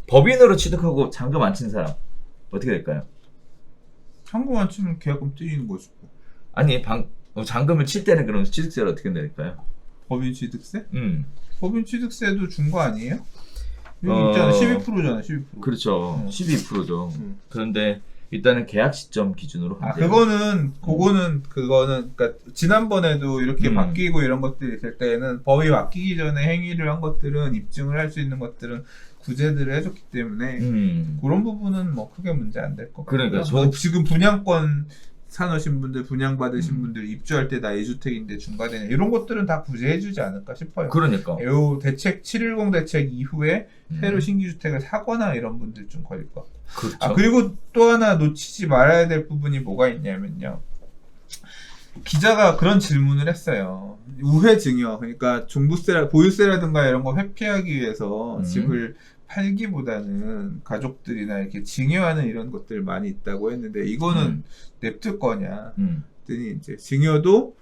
법인으로 취득하고 잔금 안 친 사람 어떻게 될까요? 잔금 안 치면 계약금 떼이는 거죠. 아니 잔금을 칠 때는 그럼 취득세를 어떻게 낼까요? 법인 취득세? 법인 취득세도 준 거 아니에요? 여기 어, 있잖아. 12%잖아. 12%. 그렇죠. 12%죠. 그런데 일단은 계약 시점 기준으로 그거는 그러니까 지난번에도 이렇게 바뀌고 이런 것들이 있을 때에는 법이 바뀌기 전에 행위를 한 것들은 입증을 할 수 있는 것들은 구제들을 해줬기 때문에 그런 부분은 뭐 크게 문제 안 될 것 같고요. 그러니까 뭐 지금 분양권 사놓으신 분들, 분양받으신 분들 입주할 때 나 2주택인데 중과되냐 이런 것들은 다 구제해주지 않을까 싶어요. 그러니까 요 대책 710 대책 이후에 새로 신규 주택을 사거나 이런 분들 좀 걸릴 것 같고. 그렇죠. 그리고 또 하나 놓치지 말아야 될 부분이 뭐가 있냐면요. 기자가 그런 질문을 했어요. 우회 증여, 그러니까 종부세, 보유세라든가 이런 거 회피하기 위해서 집을 팔기보다는 가족들이나 이렇게 증여하는 이런 것들 많이 있다고 했는데 이거는 냅둘 거냐? 그랬더니 이제 증여도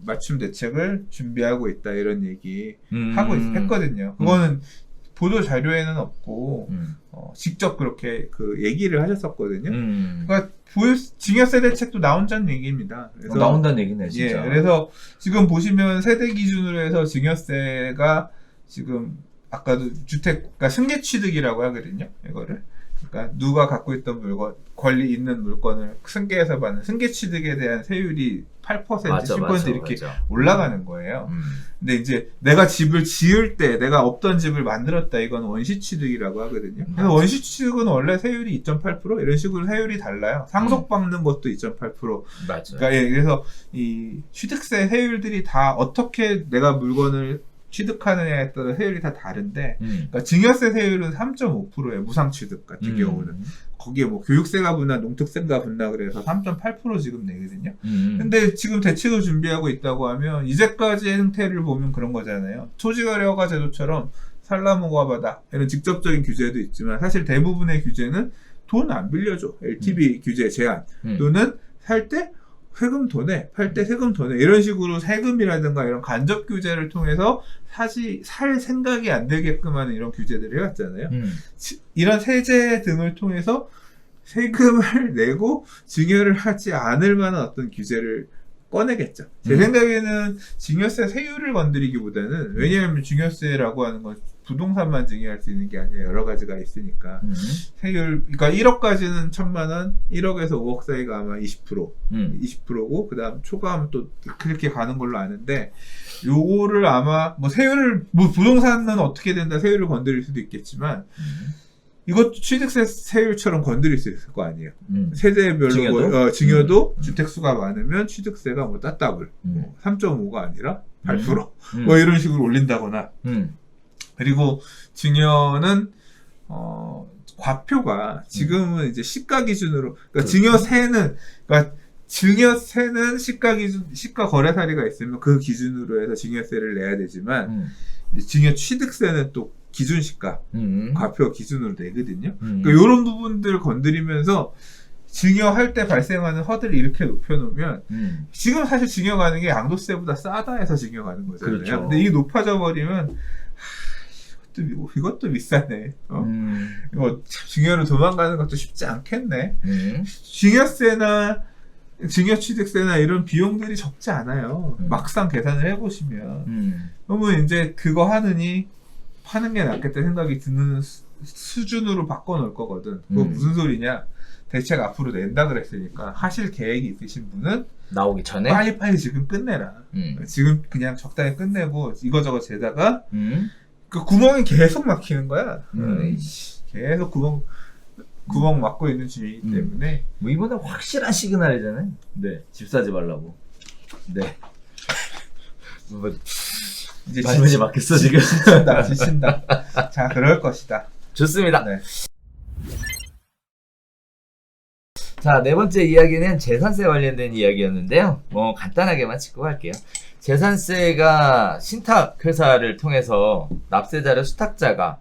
맞춤 대책을 준비하고 있다 이런 얘기 했거든요. 그거는 보도 자료에는 없고 직접 그렇게 그 얘기를 하셨었거든요. 그러니까 증여세 대책도 나온다는 얘기입니다. 그래서 나온다는 얘기네 진짜. 예, 그래서 지금 보시면 세대 기준으로 해서 증여세가 지금 아까도 그러니까 승계 취득이라고 하거든요. 이거를. 그러니까 누가 갖고 있던 물건, 권리 있는 물건을 승계해서 받는 승계 취득에 대한 세율이 8%, 10% 이렇게 올라가는 거예요. 근데 이제 내가 집을 지을 때 내가 없던 집을 만들었다 이건 원시 취득이라고 하거든요. 그래서 원시 취득은 원래 세율이 2.8% 이런 식으로 세율이 달라요. 상속받는 것도 2.8%. 맞아요. 그러니까 그래서 이 취득세 세율들이 다 어떻게 내가 물건을 취득하느냐에 따라 세율이 다 다른데, 그러니까 증여세 세율은 3.5%예요. 무상취득 같은 경우는. 거기에 뭐 교육세가 붙나 농특세가 붙나 그래서 3.8% 지금 내거든요. 근데 지금 대책을 준비하고 있다고 하면 이제까지의 형태를 보면 그런 거잖아요. 토지거래허가 제도처럼 살라모가바다 이런 직접적인 규제도 있지만 사실 대부분의 규제는 돈 안 빌려줘. LTV 규제 제한 또는 살 때 세금 더 내, 팔 때 세금 더 내, 이런 식으로 세금이라든가 이런 간접 규제를 통해서 살 생각이 안 들게끔 하는 이런 규제들을 해왔잖아요. 이런 세제 등을 통해서 세금을 내고 증여를 하지 않을 만한 어떤 규제를 꺼내겠죠. 제 생각에는 증여세 세율을 건드리기보다는, 왜냐하면 증여세라고 하는 건 부동산만 증여할 수 있는 게 아니라 여러 가지가 있으니까 세율, 그러니까 1억까지는 1,000만 원, 1억에서 5억 사이가 아마 20%고 그 다음 초과하면 또 그렇게 가는 걸로 아는데, 요거를 아마 뭐 세율을, 뭐 부동산은 어떻게 된다 세율을 건드릴 수도 있겠지만 이것도 취득세 세율처럼 건드릴 수 있을 거 아니에요. 세대별로 증여도, 증여도 주택수가 많으면 취득세가 뭐 따따블 3.5가 아니라 8% 뭐 이런 식으로 올린다거나. 그리고 증여는 과표가 지금은 이제 시가 기준으로, 그러니까 증여세는, 그러니까 증여세는 시가 기준, 시가 거래사리가 있으면 그 기준으로 해서 증여세를 내야 되지만 증여 취득세는 또 기준 시가 과표 기준으로 내거든요. 그러니까 이런 부분들 건드리면서 증여할 때 발생하는 허들을 이렇게 높여놓으면 지금 사실 증여가는 게 양도세보다 싸다 해서 증여가는 거잖아요. 그렇죠. 근데 이게 높아져 버리면 이것도 비싸네. 이거 증여로 도망가는 것도 쉽지 않겠네. 증여세나 증여취득세나 이런 비용들이 적지 않아요. 막상 계산을 해보시면. 그러면 이제 그거 하느니 파는 게 낫겠다 생각이 드는 수준으로 바꿔놓을 거거든. 그거 무슨 소리냐? 대책 앞으로 낸다 그랬으니까 하실 계획이 있으신 분은 나오기 전에 빨리빨리 지금 끝내라. 지금 그냥 적당히 끝내고 이거저거 재다가 그 구멍이 계속 막히는 거야. 계속 구멍 막고 있는 집이기 때문에. 뭐 이번에 확실한 시그널이잖아요. 네, 집 사지 말라고. 네. 뭐 이제 말문이 막혔어 지금. 지친다. 자, 그럴 것이다. 좋습니다. 네. 자, 네 번째 이야기는 재산세 관련된 이야기였는데요. 뭐 간단하게만 짚고 갈게요. 재산세가 신탁 회사를 통해서 납세자를 수탁자가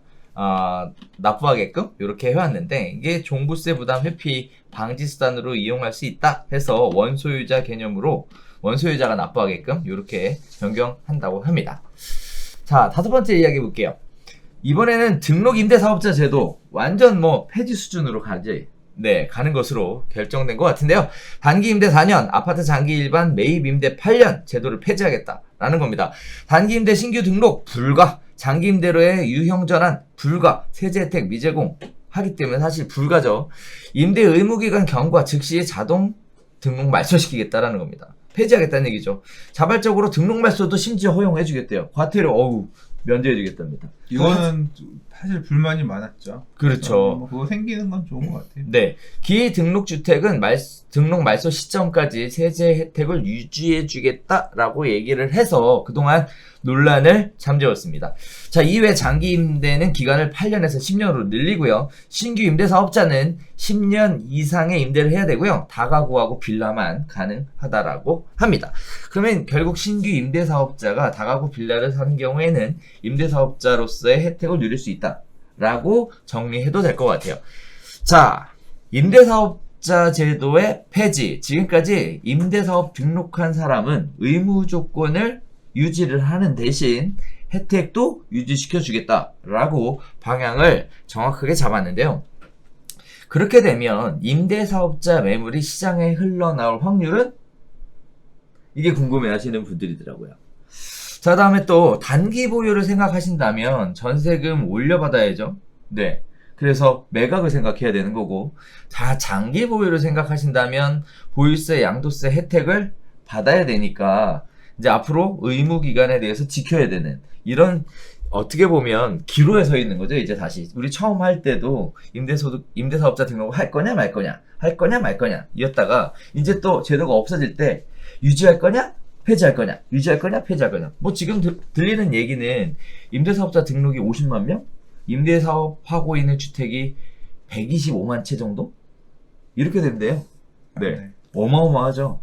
납부하게끔 이렇게 해왔는데 이게 종부세 부담 회피 방지 수단으로 이용할 수 있다 해서 원소유자 개념으로 원소유자가 납부하게끔 이렇게 변경한다고 합니다. 자, 5번째 이야기 볼게요. 이번에는 등록 임대사업자 제도 완전 뭐 폐지 수준으로 가는 것으로 결정된 것 같은데요. 단기 임대 4년, 아파트 장기 일반 매입 임대 8년 제도를 폐지하겠다라는 겁니다. 단기 임대 신규 등록 불가, 장기 임대로의 유형 전환 불가, 세제 혜택 미제공 하기 때문에 사실 불가죠. 임대 의무 기간 경과 즉시 자동 등록 말소시키겠다라는 겁니다. 폐지하겠다는 얘기죠. 자발적으로 등록 말소도 심지어 허용해주겠대요. 과태료 면제해주겠답니다. 이거는 사실 불만이 많았죠. 그렇죠. 뭐 그거 생기는 건 좋은 것 같아요. 네, 기등록주택은 등록 말소 시점까지 세제 혜택을 유지해주겠다라고 얘기를 해서 그동안 논란을 잠재웠습니다. 자, 이외 장기 임대는 기간을 8년에서 10년으로 늘리고요. 신규 임대사업자는 10년 이상의 임대를 해야 되고요. 다가구하고 빌라만 가능하다라고 합니다. 그러면 결국 신규 임대사업자가 다가구 빌라를 사는 경우에는 임대사업자로서의 혜택을 누릴 수 있다라고 정리해도 될 것 같아요. 자, 임대사업자 제도의 폐지. 지금까지 임대사업 등록한 사람은 의무 조건을 유지를 하는 대신 혜택도 유지시켜 주겠다라고 방향을 정확하게 잡았는데요. 그렇게 되면 임대사업자 매물이 시장에 흘러나올 확률은? 이게 궁금해 하시는 분들이더라고요. 자, 다음에 또 단기 보유를 생각하신다면 전세금 올려받아야죠. 네. 그래서 매각을 생각해야 되는 거고, 다 장기 보유를 생각하신다면 보유세, 양도세 혜택을 받아야 되니까 이제 앞으로 의무 기간에 대해서 지켜야 되는 이런 어떻게 보면 기로에 서 있는 거죠. 이제 다시 우리 처음 할 때도 임대사업자 등록을 할 거냐 말 거냐 할 거냐 말 거냐 이었다가 이제 또 제도가 없어질 때 유지할 거냐 폐지할 거냐 유지할 거냐 폐지할 거냐 뭐 지금 들리는 얘기는 임대사업자 등록이 50만 명, 임대사업하고 있는 주택이 125만 채 정도 이렇게 된대요. 네, 어마어마하죠.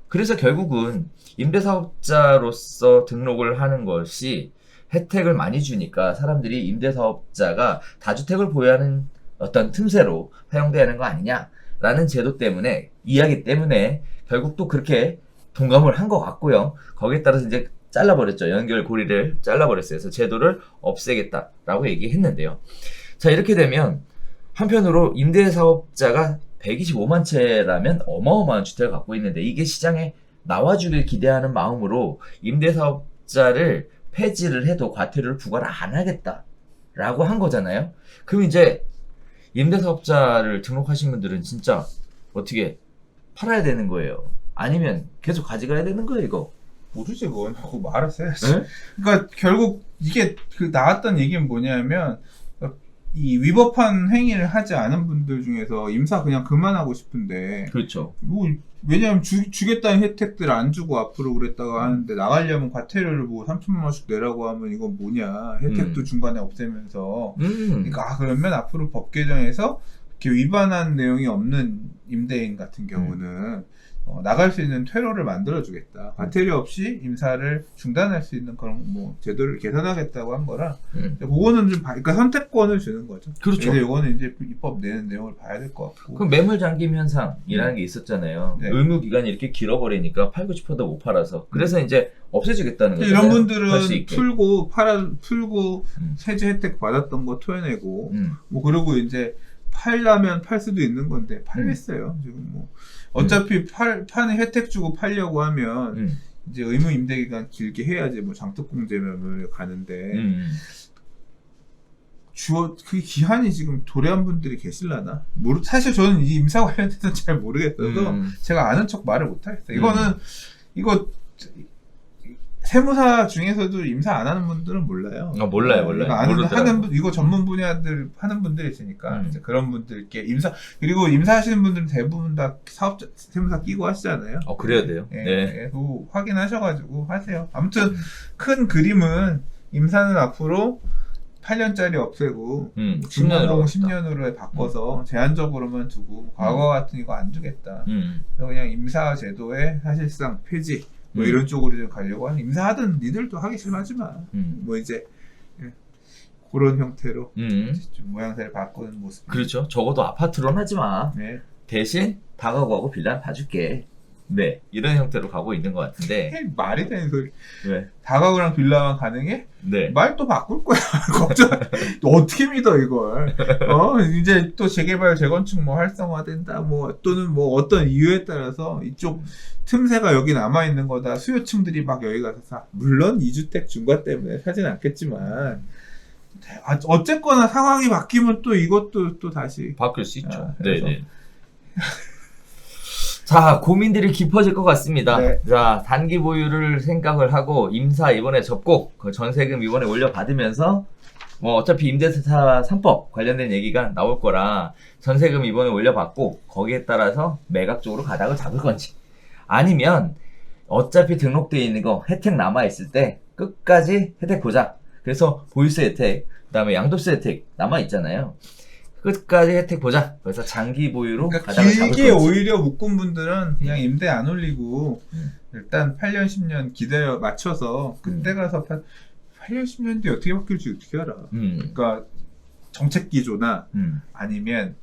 그래서 결국은 임대사업자로서 등록을 하는 것이 혜택을 많이 주니까 사람들이 임대사업자가 다주택을 보유하는 어떤 틈새로 사용되는 거 아니냐라는 제도 때문에 이야기 때문에 결국 또 그렇게 동감을 한 것 같고요. 거기에 따라서 이제 잘라버렸죠. 연결고리를 잘라버렸어요. 그래서 제도를 없애겠다라고 얘기했는데요. 자, 이렇게 되면 한편으로 임대사업자가 125만 채라면 어마어마한 주택을 갖고 있는데 이게 시장에 나와주길 기대하는 마음으로 임대사업자를 폐지를 해도 과태료를 부과를 안 하겠다라고 한 거잖아요. 그럼 이제 임대사업자를 등록하신 분들은 진짜 어떻게 팔아야 되는 거예요? 아니면 계속 가져가야 되는 거예요, 이거? 모르지 뭐 그거 말았어야지. 네? 그러니까 결국 이게 그 나왔던 얘기는 뭐냐면 이 위법한 행위를 하지 않은 분들 중에서 임사 그냥 그만하고 싶은데 그렇죠. 뭐 왜냐면 주겠다는 혜택들 안 주고 앞으로 그랬다가 하는데 나가려면 과태료를 뭐 3천만 원씩 내라고 하면 이건 뭐냐 혜택도 중간에 없애면서 그러니까 그러면 앞으로 법 개정에서 이렇게 위반한 내용이 없는 임대인 같은 경우는 나갈 수 있는 퇴로를 만들어주겠다. 과태료 없이 임사를 중단할 수 있는 그런 뭐 제도를 개선하겠다고 한 거라. 그거는 좀 그러니까 선택권을 주는 거죠. 그렇죠. 그래서 이거는 이제 입법 내는 내용을 봐야 될 것 같고. 그럼 매물 잠김 현상이라는 게 있었잖아요. 네. 의무 기간이 이렇게 길어버리니까 팔고 싶어도 못 팔아서 그래서 이제 없애주겠다는 거죠. 이런 분들은 풀고 세제 혜택 받았던 거 토해내고 뭐 그리고 이제 팔려면 팔 수도 있는 건데 팔겠어요. 지금 뭐 어차피 파는 혜택 주고 팔려고 하면 이제 의무 임대 기간 길게 해야지 뭐 장특공제면을 가는데 그 기한이 지금 도래한 분들이 계실라나? 사실 저는 이 임사 관련해서는 잘 모르겠어서 제가 아는 척 말을 못 하겠어요. 이거 세무사 중에서도 임사 안 하는 분들은 몰라요. 몰라요. 이거 전문 분야들 하는 분들이 있으니까 이제 그런 분들께 그리고 임사하시는 분들은 대부분 다 세무사 끼고 하시잖아요. 그래야 돼요. 네. 네. 그거 확인하셔가지고 하세요. 아무튼 큰 그림은 임사는 앞으로 8년짜리 없애고 10년으로 바꿔서 제한적으로만 두고 과거 같은 이거 안 주겠다. 그래서 그냥 임사 제도의 사실상 폐지. 뭐 이런 쪽으로 좀 가려고 하는 임사하든 니들도 하기 싫어하지 마. 뭐 이제 그런 형태로 좀 모양새를 바꾸는 모습. 그렇죠. 적어도 아파트로는 하지 마. 네. 대신 다가구하고 빌라는 봐줄게. 네, 이런 형태로 가고 있는 것 같은데. 말이 되는 소리. 네. 다가구랑 빌라만 가능해? 네. 말 또 바꿀 거야. 걱정. 어떻게 믿어 이걸? 이제 또 재개발, 재건축 뭐 활성화된다. 뭐 또는 뭐 어떤 이유에 따라서 이쪽 틈새가 여기 남아 있는 거다. 수요층들이 막 여기 가서 사. 물론 2주택 중과 때문에 사진 않겠지만 어쨌거나 상황이 바뀌면 또 이것도 또 다시 바뀔 수 있죠. 그래서. 네네. 자, 고민들이 깊어질 것 같습니다. 네. 자, 단기 보유를 생각을 하고 임사 이번에 접고 그 전세금 이번에 올려받으면서 뭐 어차피 임대차 3법 관련된 얘기가 나올 거라 전세금 이번에 올려받고 거기에 따라서 매각 쪽으로 가닥을 잡을 건지 아니면 어차피 등록되어 있는 거 혜택 남아있을 때 끝까지 혜택 보자. 그래서 보유세 혜택, 그 다음에 양도세 혜택 남아있잖아요. 끝까지 혜택 보자. 그래서 장기 보유로 그러니까 가닥을 잡을 길게 건지. 오히려 묶은 분들은 그냥 임대 안 올리고 일단 8년 10년 기다려 맞춰서 그때 가서 8년 10년 뒤에 어떻게 바뀔지 어떻게 알아. 그러니까 정책 기조나 아니면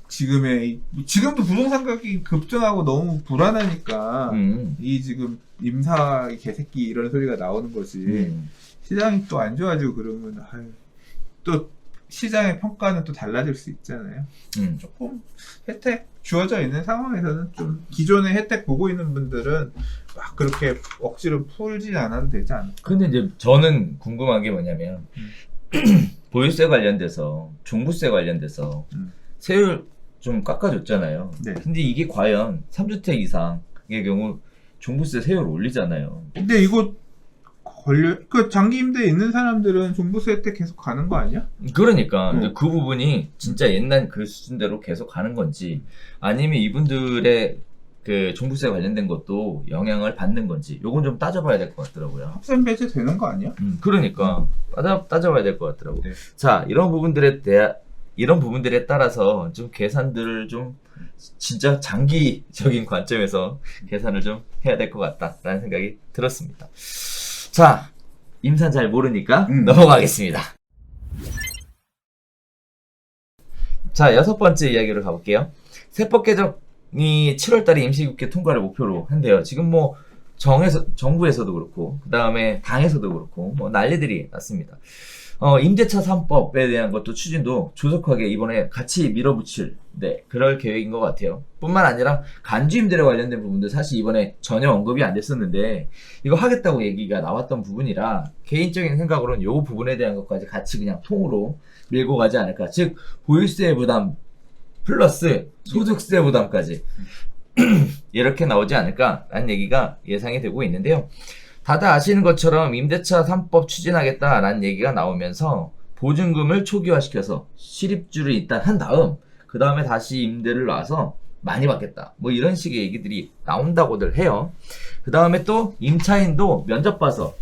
지금도 부동산 가격이 급등하고 너무 불안하니까 이 지금 임사 개새끼 이런 소리가 나오는 거지. 시장이 또 안 좋아지고 그러면 또 시장의 평가는 또 달라질 수 있잖아요. 조금 혜택 주어져 있는 상황에서는 좀 기존의 혜택 보고 있는 분들은 막 그렇게 억지로 풀지 않아도 되지 않을까. 근데 이제 저는 궁금한 게 뭐냐면 보유세 관련돼서 종부세 관련돼서 세율 좀 깎아줬잖아요. 네. 근데 이게 과연 3주택 이상의 경우 종부세 세율 올리잖아요. 근데 이거 그 장기 임대에 있는 사람들은 종부세 혜택 계속 가는 거 아니야? 그러니까 근데 그 부분이 진짜 옛날 그 수준대로 계속 가는 건지 아니면 이분들의 그 종부세 관련된 것도 영향을 받는 건지 요건 좀 따져봐야 될 것 같더라고요. 합산 배제 되는 거 아니야? 그러니까 따져봐야 될 것 같더라고요. 네. 자, 이런 부분들에 따라서 좀 계산들을 좀 진짜 장기적인 관점에서 계산을 좀 해야 될 것 같다라는 생각이 들었습니다. 자, 임산 잘 모르니까 넘어가겠습니다. 자, 6번째 이야기로 가볼게요. 세법 개정이 7월달에 임시국회 통과를 목표로 한대요. 지금 뭐 정부에서도 그렇고 그 다음에 당에서도 그렇고 뭐 난리들이 났습니다. 임대차 3법에 대한 것도 추진도 조속하게 이번에 같이 밀어붙일 그럴 계획인 것 같아요. 뿐만 아니라 간주임대료 관련된 부분도 사실 이번에 전혀 언급이 안 됐었는데 이거 하겠다고 얘기가 나왔던 부분이라 개인적인 생각으로는 이 부분에 대한 것까지 같이 그냥 통으로 밀고 가지 않을까. 즉 보유세 부담 플러스 소득세 부담까지 이렇게 나오지 않을까라는 얘기가 예상이 되고 있는데요. 다들 아시는 것처럼 임대차 3법 추진하겠다라는 얘기가 나오면서 보증금을 초기화시켜서 실입주를 일단 한 다음 그 다음에 다시 임대를 놔서 많이 받겠다 뭐 이런 식의 얘기들이 나온다고들 해요. 그 다음에 또 임차인도 면접 봐서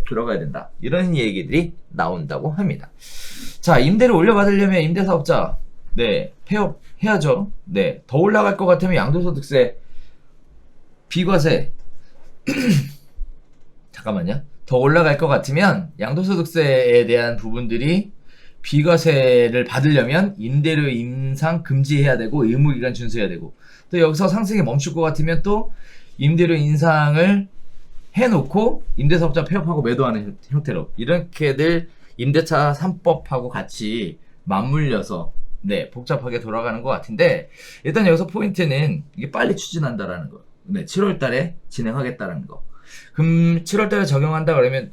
들어가야 된다 이런 얘기들이 나온다고 합니다. 자, 임대를 올려받으려면 임대사업자 폐업해야죠. 더 올라갈 것 같으면 양도소득세 비과세 잠깐만요. 더 올라갈 것 같으면 양도소득세에 대한 부분들이 비과세를 받으려면 임대료 인상 금지해야 되고 의무기간 준수해야 되고 또 여기서 상승이 멈출 것 같으면 또 임대료 인상을 해놓고 임대사업자 폐업하고 매도하는 형태로 이렇게들 임대차 3법하고 같이 맞물려서 복잡하게 돌아가는 것 같은데 일단 여기서 포인트는 이게 빨리 추진한다라는 거. 7월 달에 진행하겠다라는 거. 그럼 7월 달에 적용한다 그러면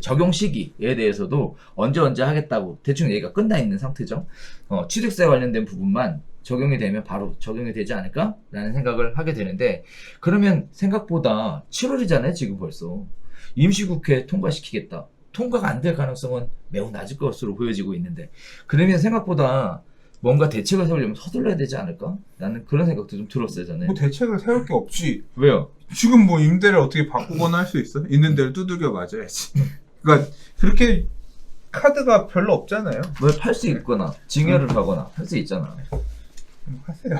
적용 시기에 대해서도 언제 하겠다고 대충 얘기가 끝나 있는 상태죠. 취득세 관련된 부분만 적용이 되면 바로 적용이 되지 않을까? 라는 생각을 하게 되는데 그러면 생각보다 7월이잖아요 지금 벌써. 임시국회 통과시키겠다. 통과가 안 될 가능성은 매우 낮을 것으로 보여지고 있는데 그러면 생각보다 뭔가 대책을 세우려면 서둘러야 되지 않을까? 라는 그런 생각도 좀 들었어요 저는. 뭐 대책을 세울 게 없지. 왜요? 지금 뭐 임대를 어떻게 바꾸거나 할 수 있어? 있는 데를 두들겨 맞아야지. 그러니까 그렇게 카드가 별로 없잖아요. 뭘 팔 수 있거나 증여를 하거나 할 수 있잖아. 하세요.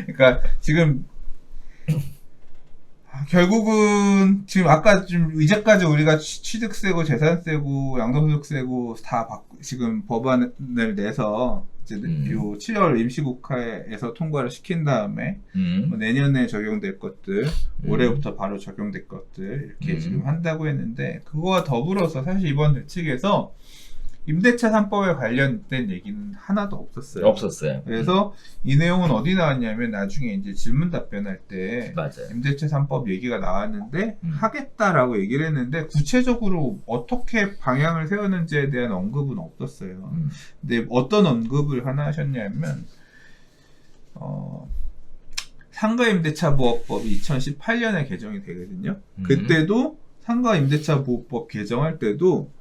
그러니까 지금 결국은 지금 아까 좀 이제까지 우리가 취득세고 재산세고 양도소득세고 다 지금 법안을 내서 이제 요 7월 임시국회에서 통과를 시킨 다음에 뭐 내년에 적용될 것들, 올해부터 바로 적용될 것들 이렇게 지금 한다고 했는데 그거와 더불어서 사실 이번 대책에서 임대차 3법에 관련된 얘기는 하나도 없었어요. 없었어요. 그래서 이 내용은 어디 나왔냐면 나중에 이제 질문 답변할 때 맞아요. 임대차 3법 얘기가 나왔는데 하겠다라고 얘기를 했는데 구체적으로 어떻게 방향을 세웠는지에 대한 언급은 없었어요. 근데 어떤 언급을 하나 하셨냐면 상가임대차보호법이 2018년에 개정이 되거든요. 그때도 상가임대차보호법 개정할 때도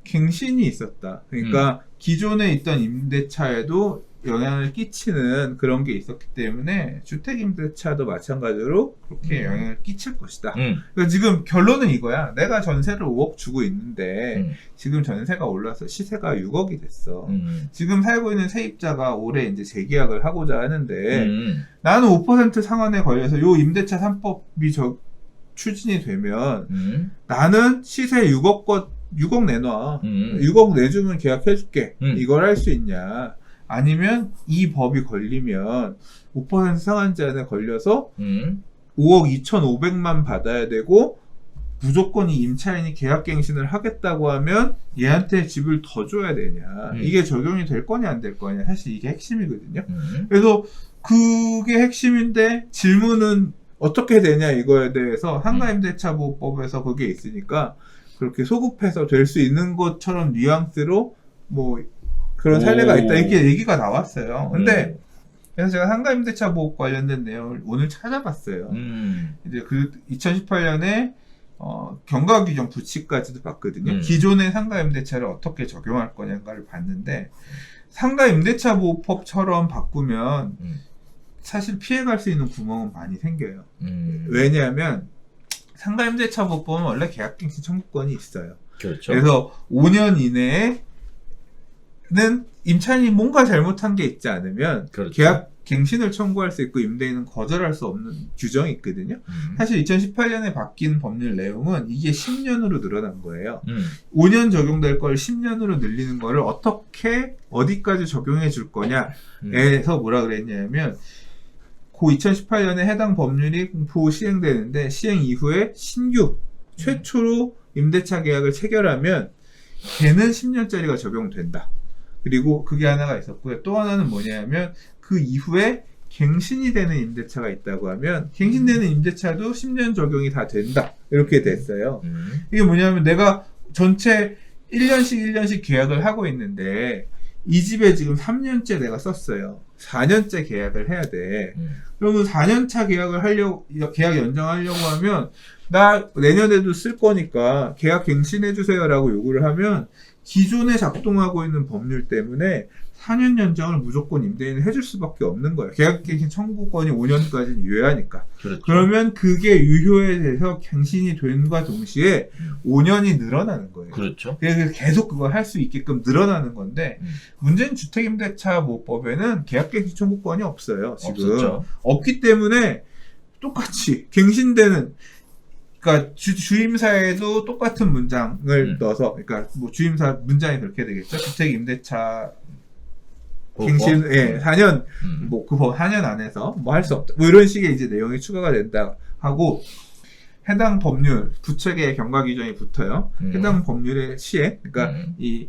갱신이 있었다. 그러니까 기존에 있던 임대차에도 영향을 끼치는 그런 게 있었기 때문에 주택임대차도 마찬가지로 그렇게 영향을 끼칠 것이다. 그러니까 지금 결론은 이거야. 내가 전세를 5억 주고 있는데 지금 전세가 올라서 시세가 6억이 됐어. 지금 살고 있는 세입자가 올해 이제 재계약을 하고자 하는데 나는 5% 상한에 걸려서 요 임대차 3법이 추진이 되면 나는 시세 6억 내놔. 6억 내주면 계약해줄게. 이걸 할 수 있냐. 아니면 이 법이 걸리면 5% 상한 제한에 걸려서 5억 2,500만 받아야 되고 무조건 이 임차인이 계약갱신을 하겠다고 하면 얘한테 집을 더 줘야 되냐. 이게 적용이 될 거냐 안 될 거냐. 사실 이게 핵심이거든요. 그래서 그게 핵심인데 질문은 어떻게 되냐 이거에 대해서 상가임대차보호법에서 그게 있으니까 그렇게 소급해서 될 수 있는 것처럼 뉘앙스로 뭐 그런 사례가 있다 이렇게 얘기가 나왔어요. 근데 그래서 제가 상가임대차보호 관련된 내용을 오늘 찾아봤어요. 이제 그 2018년에 경과규정 부칙까지도 봤거든요. 기존의 상가임대차를 어떻게 적용할 거냐를 봤는데 상가임대차보호법처럼 바꾸면 사실 피해갈 수 있는 구멍은 많이 생겨요. 왜냐하면 상가임대차보호법은 원래 계약갱신 청구권이 있어요. 그렇죠. 그래서 5년 이내에는 임차인이 뭔가 잘못한 게 있지 않으면 그렇죠. 계약갱신을 청구할 수 있고 임대인은 거절할 수 없는 규정이 있거든요. 사실 2018년에 바뀐 법률 내용은 이게 10년으로 늘어난 거예요. 5년 적용될 걸 10년으로 늘리는 거를 어떻게 어디까지 적용해 줄 거냐에서 뭐라 그랬냐면 그 2018년에 해당 법률이 공포 시행되는데 시행 이후에 신규 최초로 임대차 계약을 체결하면 걔는 10년짜리가 적용된다. 그리고 그게 하나가 있었고요. 또 하나는 뭐냐면 그 이후에 갱신이 되는 임대차가 있다고 하면 갱신되는 임대차도 10년 적용이 다 된다. 이렇게 됐어요. 이게 뭐냐면 내가 전체 1년씩 계약을 하고 있는데 이 집에 지금 3년째 내가 썼어요. 4년째 계약을 해야 돼. 그러면 4년차 계약 연장하려고 하면 나 내년에도 쓸 거니까 계약 갱신해주세요라고 요구를 하면 기존에 작동하고 있는 법률 때문에 4년 연장을 무조건 임대인은 해줄 수밖에 없는 거예요. 계약갱신 청구권이 5년까지는 유효하니까. 그렇죠. 그러면 그게 유효해서 갱신이 된과 동시에 5년이 늘어나는 거예요. 그렇죠. 그래서 계속 그걸 할 수 있게끔 늘어나는 건데 문제는 주택임대차보호법에는 계약갱신 청구권이 없어요. 지금. 없었죠. 없기 때문에 똑같이 갱신되는 그러니까 주임사에도 똑같은 문장을 넣어서 그러니까 뭐 주임사 문장이 그렇게 되겠죠. 주택임대차 갱신 4년 뭐 그 법 4년 안에서 뭐 할 수 없다. 뭐 이런 식의 이제 내용이 추가가 된다 하고 해당 법률 부책의 경과 규정이 붙어요. 해당 법률의 시행 그러니까 이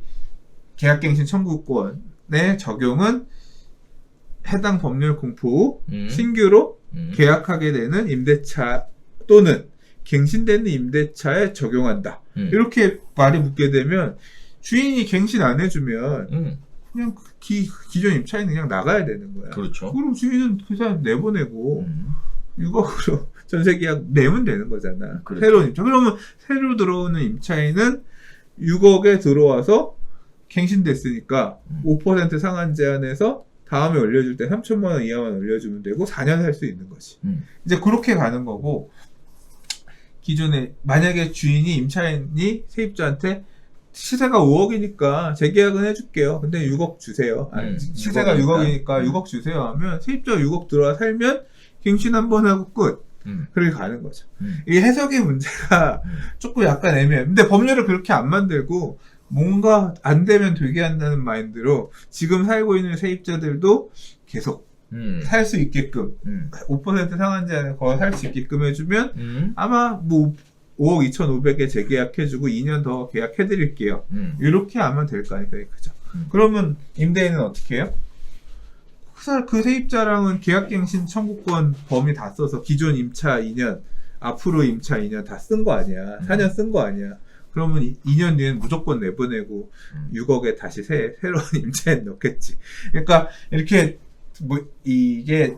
계약갱신 청구권의 적용은 해당 법률 공포 후 신규로 계약하게 되는 임대차 또는 갱신되는 임대차에 적용한다. 이렇게 말이 붙게 되면 주인이 갱신 안 해주면 그냥 기존 임차인은 그냥 나가야 되는 거야. 그렇죠. 그럼 주인은 그 사람 내보내고 6억으로 전세계약 내면 되는 거잖아. 그렇죠. 새로운 임차. 그러면 새로 들어오는 임차인은 6억에 들어와서 갱신됐으니까 5% 상한 제한에서 다음에 올려줄 때 3천만 원 이하만 올려주면 되고 4년 할 수 있는 거지. 이제 그렇게 가는 거고 기존에 만약에 주인이 임차인이 세입자한테 시세가 5억이니까 재계약은 해줄게요. 근데 6억 주세요. 시세가 6억이니까 6억 주세요 하면 세입자가 6억 들어와 살면 갱신 한번 하고 끝. 그렇게 가는 거죠. 이 해석의 문제가 조금 약간 애매해요. 근데 법률을 그렇게 안 만들고 뭔가 안 되면 되게 한다는 마인드로 지금 살고 있는 세입자들도 계속 살 수 있게끔 5% 상한 제한을 걸어 살 수 있게끔 해주면 아마 뭐 5억 2,500에 재계약해주고 2년 더 계약해드릴게요. 이렇게 하면 될 거 아니까요, 그죠? 그러면 임대인은 어떻게 해요? 그 세입자랑은 계약갱신 청구권 범위 다 써서 기존 임차 2년, 앞으로 임차 2년 다 쓴 거 아니야. 4년 쓴 거 아니야. 그러면 2년 뒤엔 무조건 내보내고 6억에 다시 새로운 임차에 넣겠지. 그러니까 이렇게 뭐 이게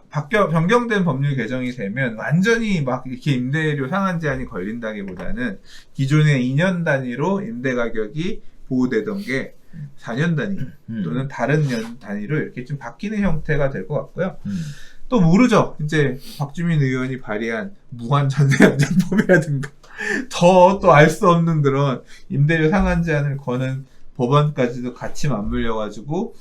변경된 법률 개정이 되면 완전히 막 이렇게 임대료 상한 제한이 걸린다기보다는 기존의 2년 단위로 임대 가격이 보호되던 게 4년 단위 또는 다른 년 단위로 이렇게 좀 바뀌는 형태가 될 것 같고요. 또 모르죠. 이제 박주민 의원이 발의한 무한 전세 연장법이라든가 더 또 알 수 없는 그런 임대료 상한 제한을 거는 법안까지도 같이 맞물려가지고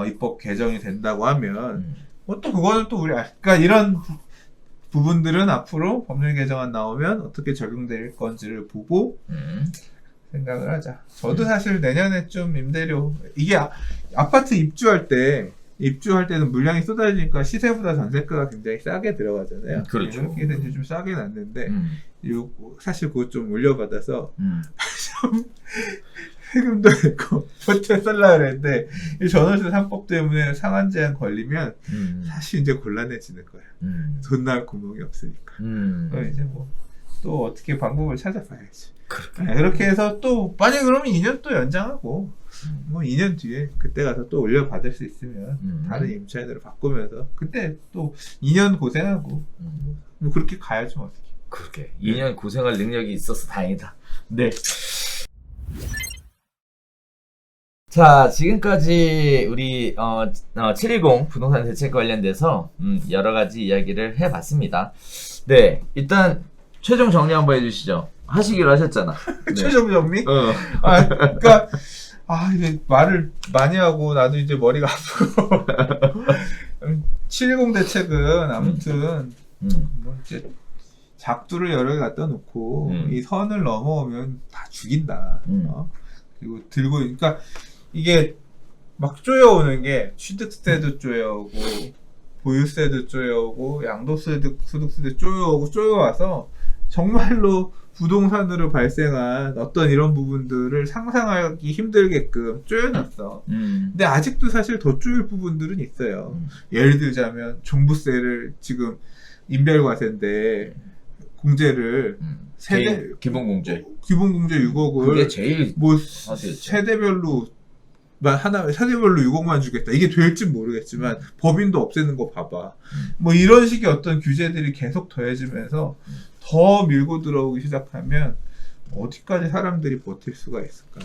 입법 개정이 된다고 하면 뭐 또 그거는 또 그러니까 이런 부분들은 앞으로 법률 개정안 나오면 어떻게 적용될 건지를 보고 생각을 하자. 저도 사실 내년에 좀 임대료 이게 아파트 입주할 때는 물량이 쏟아지니까 시세보다 전세가가 굉장히 싸게 들어가잖아요. 그렇죠. 그렇게 해서 좀 싸게 났는데 사실 그거 좀 올려받아서 세금도 냈고 버텨 썰라 그랬는데 이 전월세 3법 때문에 상한 제한 걸리면 사실 이제 곤란해지는 거예요. 돈 나올 구멍이 없으니까. 그럼 이제 뭐 또 어떻게 방법을 찾아봐야지. 그렇게 해서 또 만약 그러면 2년 또 연장하고 뭐 2년 뒤에 그때 가서 또 올려받을 수 있으면 다른 임차인으로 바꾸면서 그때 또 2년 고생하고 뭐 그렇게 가야죠 어떻게. 그렇게 2년 고생할 능력이 있어서 다행이다. 네. 자, 지금까지 우리 710 부동산 대책 관련돼서 여러 가지 이야기를 해봤습니다. 네, 일단 최종 정리 한번 해주시죠. 하시기로 하셨잖아. 네. 최종 정리? 그러니까 이게 말을 많이 하고 나도 이제 머리가 아프고 710 대책은 아무튼 뭐 이제 작두를 여러 개 갖다 놓고 이 선을 넘어오면 다 죽인다. 그리고 들고 그러니까 이게 막 쪼여오는 게 취득세도 쪼여오고 보유세도 쪼여오고 양도소득세도 쪼여와서 정말로 부동산으로 발생한 어떤 이런 부분들을 상상하기 힘들게끔 쪼여놨어. 근데 아직도 사실 더 쪼일 부분들은 있어요. 예를 들자면 종부세를 지금 인별과세인데 공제를 기본공제 6억을 그게 제일 뭐 세대별로 6억만 주겠다. 이게 될지 모르겠지만 법인도 없애는 거 봐봐. 뭐 이런 식의 어떤 규제들이 계속 더해지면서 더 밀고 들어오기 시작하면 어디까지 사람들이 버틸 수가 있을까?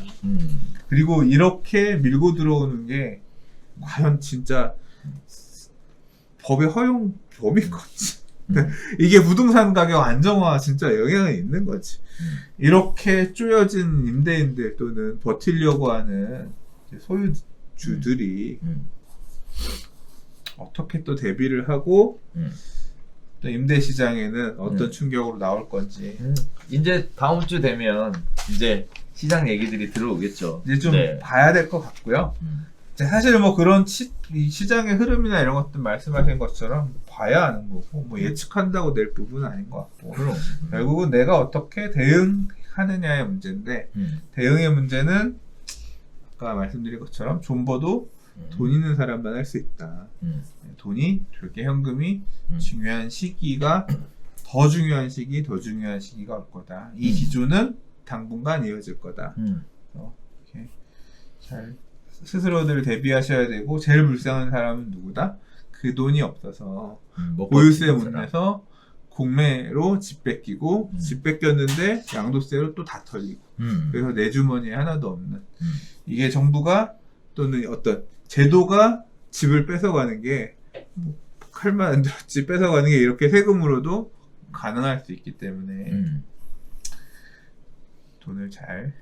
그리고 이렇게 밀고 들어오는 게 과연 진짜 법의 허용 범인 건지. 이게 부동산 가격 안정화 진짜 영향이 있는 거지. 이렇게 쪼여진 임대인들 또는 버티려고 하는 소유주들이 어떻게 또 대비를 하고 또 임대 시장에는 어떤 충격으로 나올 건지 이제 다음 주 되면 이제 시장 얘기들이 들어오겠죠. 이제 좀 봐야 될 것 같고요. 사실 뭐 그런 이 시장의 흐름이나 이런 것들 말씀하신 것처럼 봐야 하는 거고 뭐 예측한다고 될 부분은 아닌 것 같고 결국은 내가 어떻게 대응하느냐의 문제인데 대응의 문제는 아까 말씀드린 것처럼 존버도 돈 있는 사람만 할 수 있다. 돈이 되게 현금이 중요한 시기가 더 중요한 시기가 올 거다. 이 기조는 당분간 이어질 거다. 이렇게 잘 스스로들 대비하셔야 되고 제일 불쌍한 사람은 누구다? 그 돈이 없어서 보유세 못 내서 공매로 집 뺏기고 집 뺏겼는데 양도세로 또 다 털리고 그래서 내 주머니에 하나도 없는 이게 정부가 또는 어떤 제도가 집을 뺏어가는 게 칼만 안 들었지 뺏어가는 게 이렇게 세금으로도 가능할 수 있기 때문에 돈을 잘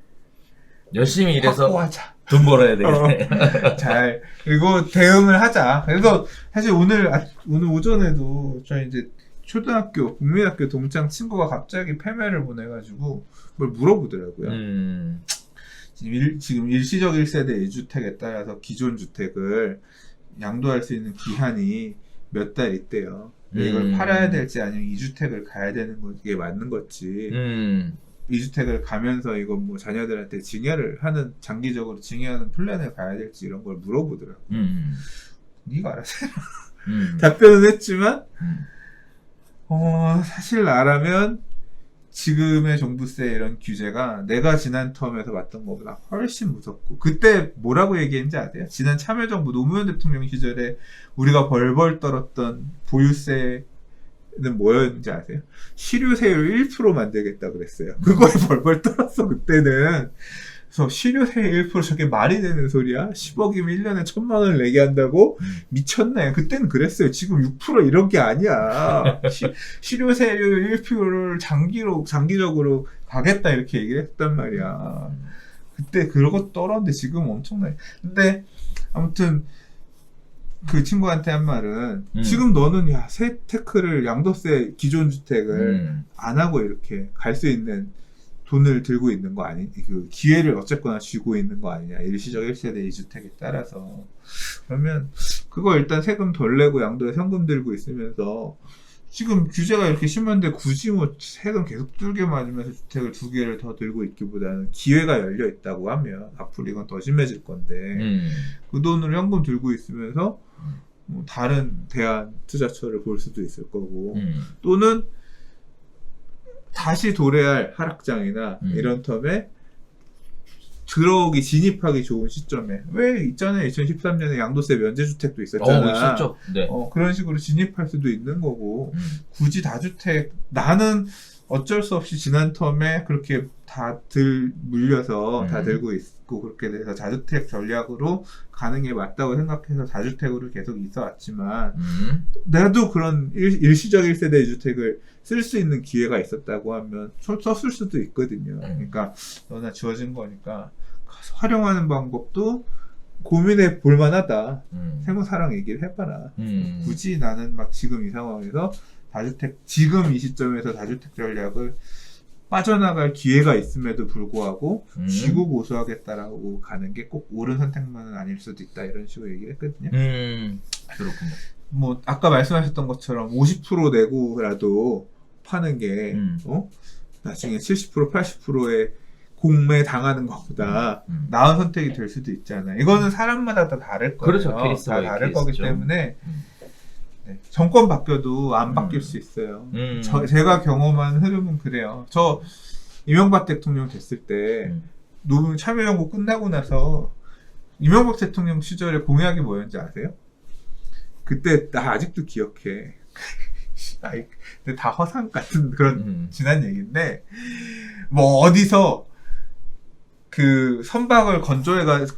열심히 일해서 확보하자. 돈 벌어야 되겠네. 그리고 대응을 하자. 그래서 사실 오늘 오전에도 저희 이제 초등학교 국민학교 동창 친구가 갑자기 패매를 보내가지고 뭘 물어보더라고요. 지금 일시적 1세대 1주택에 따라서 기존 주택을 양도할 수 있는 기한이 몇 달 있대요. 근데 이걸 팔아야 될지 아니면 2주택을 가야 되는 게 맞는 거지. 2주택을 가면서 이건 뭐 자녀들한테 증여를 하는, 장기적으로 증여하는 플랜을 가야 될지 이런 걸 물어보더라고. 네가 알아서 해라. 답변은 했지만 사실 나라면 지금의 종부세 이런 규제가 내가 지난 텀에서 봤던 것보다 훨씬 무섭고, 그때 뭐라고 얘기했는지 아세요? 지난 참여정부 노무현 대통령 시절에 우리가 벌벌 떨었던 보유세는 뭐였는지 아세요? 실효세율 1% 만들겠다 그랬어요. 그거에 벌벌 떨었어 그때는. 그래서 실효세율 1% 저게 말이 되는 소리야? 10억이면 1년에 1,000만 원을 내게 한다고? 미쳤네. 그때는 그랬어요. 지금 6% 이런 게 아니야. 실효세율 1%를 장기적으로 가겠다 이렇게 얘기를 했단 말이야. 그때 그러고 떨었는데 지금 엄청나게. 근데 아무튼 그 친구한테 한 말은 지금 너는 새 테크를, 양도세 기존 주택을 안 하고 이렇게 갈 수 있는 돈을 들고 있는 거 아니, 그 기회를 어쨌거나 쥐고 있는 거 아니냐. 일시적 1세대 2주택에 따라서. 그러면 그거 일단 세금 덜 내고 양도에 현금 들고 있으면서 지금 규제가 이렇게 심한데 굳이 뭐 세금 계속 뚫게 맞으면서 주택을 2개를 더 들고 있기보다는 기회가 열려 있다고 하면 앞으로 이건 더 심해질 건데 그 돈을 현금 들고 있으면서 뭐 다른 대안 투자처를 볼 수도 있을 거고, 또는 다시 도래할 하락장이나 이런 텀에 진입하기 좋은 시점에, 왜 있잖아요. 2013년에 양도세 면제주택도 있었잖아. 있었죠. 네. 그런 식으로 진입할 수도 있는 거고, 굳이 다주택, 나는 어쩔 수 없이 지난 텀에 그렇게 물려서 다 들고 있고 그렇게 돼서 다주택 전략으로 가는 게 맞다고 생각해서 다주택으로 계속 있어 왔지만, 나도 그런 일시적 1세대 주택을 쓸 수 있는 기회가 있었다고 하면 썼을 수도 있거든요. 그러니까 너나 주어진 거니까 활용하는 방법도 고민해 볼 만하다. 세무사랑 얘기를 해봐라. 굳이 나는 막 지금 이 상황에서 지금 이 시점에서 다주택 전략을 빠져나갈 기회가 있음에도 불구하고 쥐고 고수하겠다라고 가는 게 꼭 옳은 선택만은 아닐 수도 있다, 이런 식으로 얘기를 했거든요. 그렇군요. 뭐 아까 말씀하셨던 것처럼 50% 내고라도 파는 게 나중에 70% 80%의 공매 당하는 것보다 나은 선택이 될 수도 있잖아요. 이거는 사람마다 다 다를 거예요. 그렇죠. 케이스가 다 다를 거기 케이스죠. 때문에 정권 바뀌어도 안 바뀔 수 있어요. 제가 경험한 흐름은 그래요. 저 이명박 대통령 됐을 때 노무현 참여정부 끝나고 나서 이명박 대통령 시절에 공약이 뭐였는지 아세요? 그때 나 아직도 기억해. 근데 다 허상 같은 그런 지난 얘기인데, 뭐 어디서 그 선박을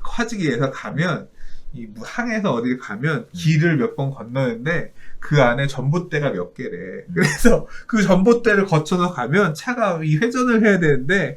화지기 위해서 가면, 이 항에서 어디 가면 길을 몇 번 건너는데 그 안에 전봇대가 몇 개래. 그래서 그 전봇대를 거쳐서 가면 차가 이 회전을 해야 되는데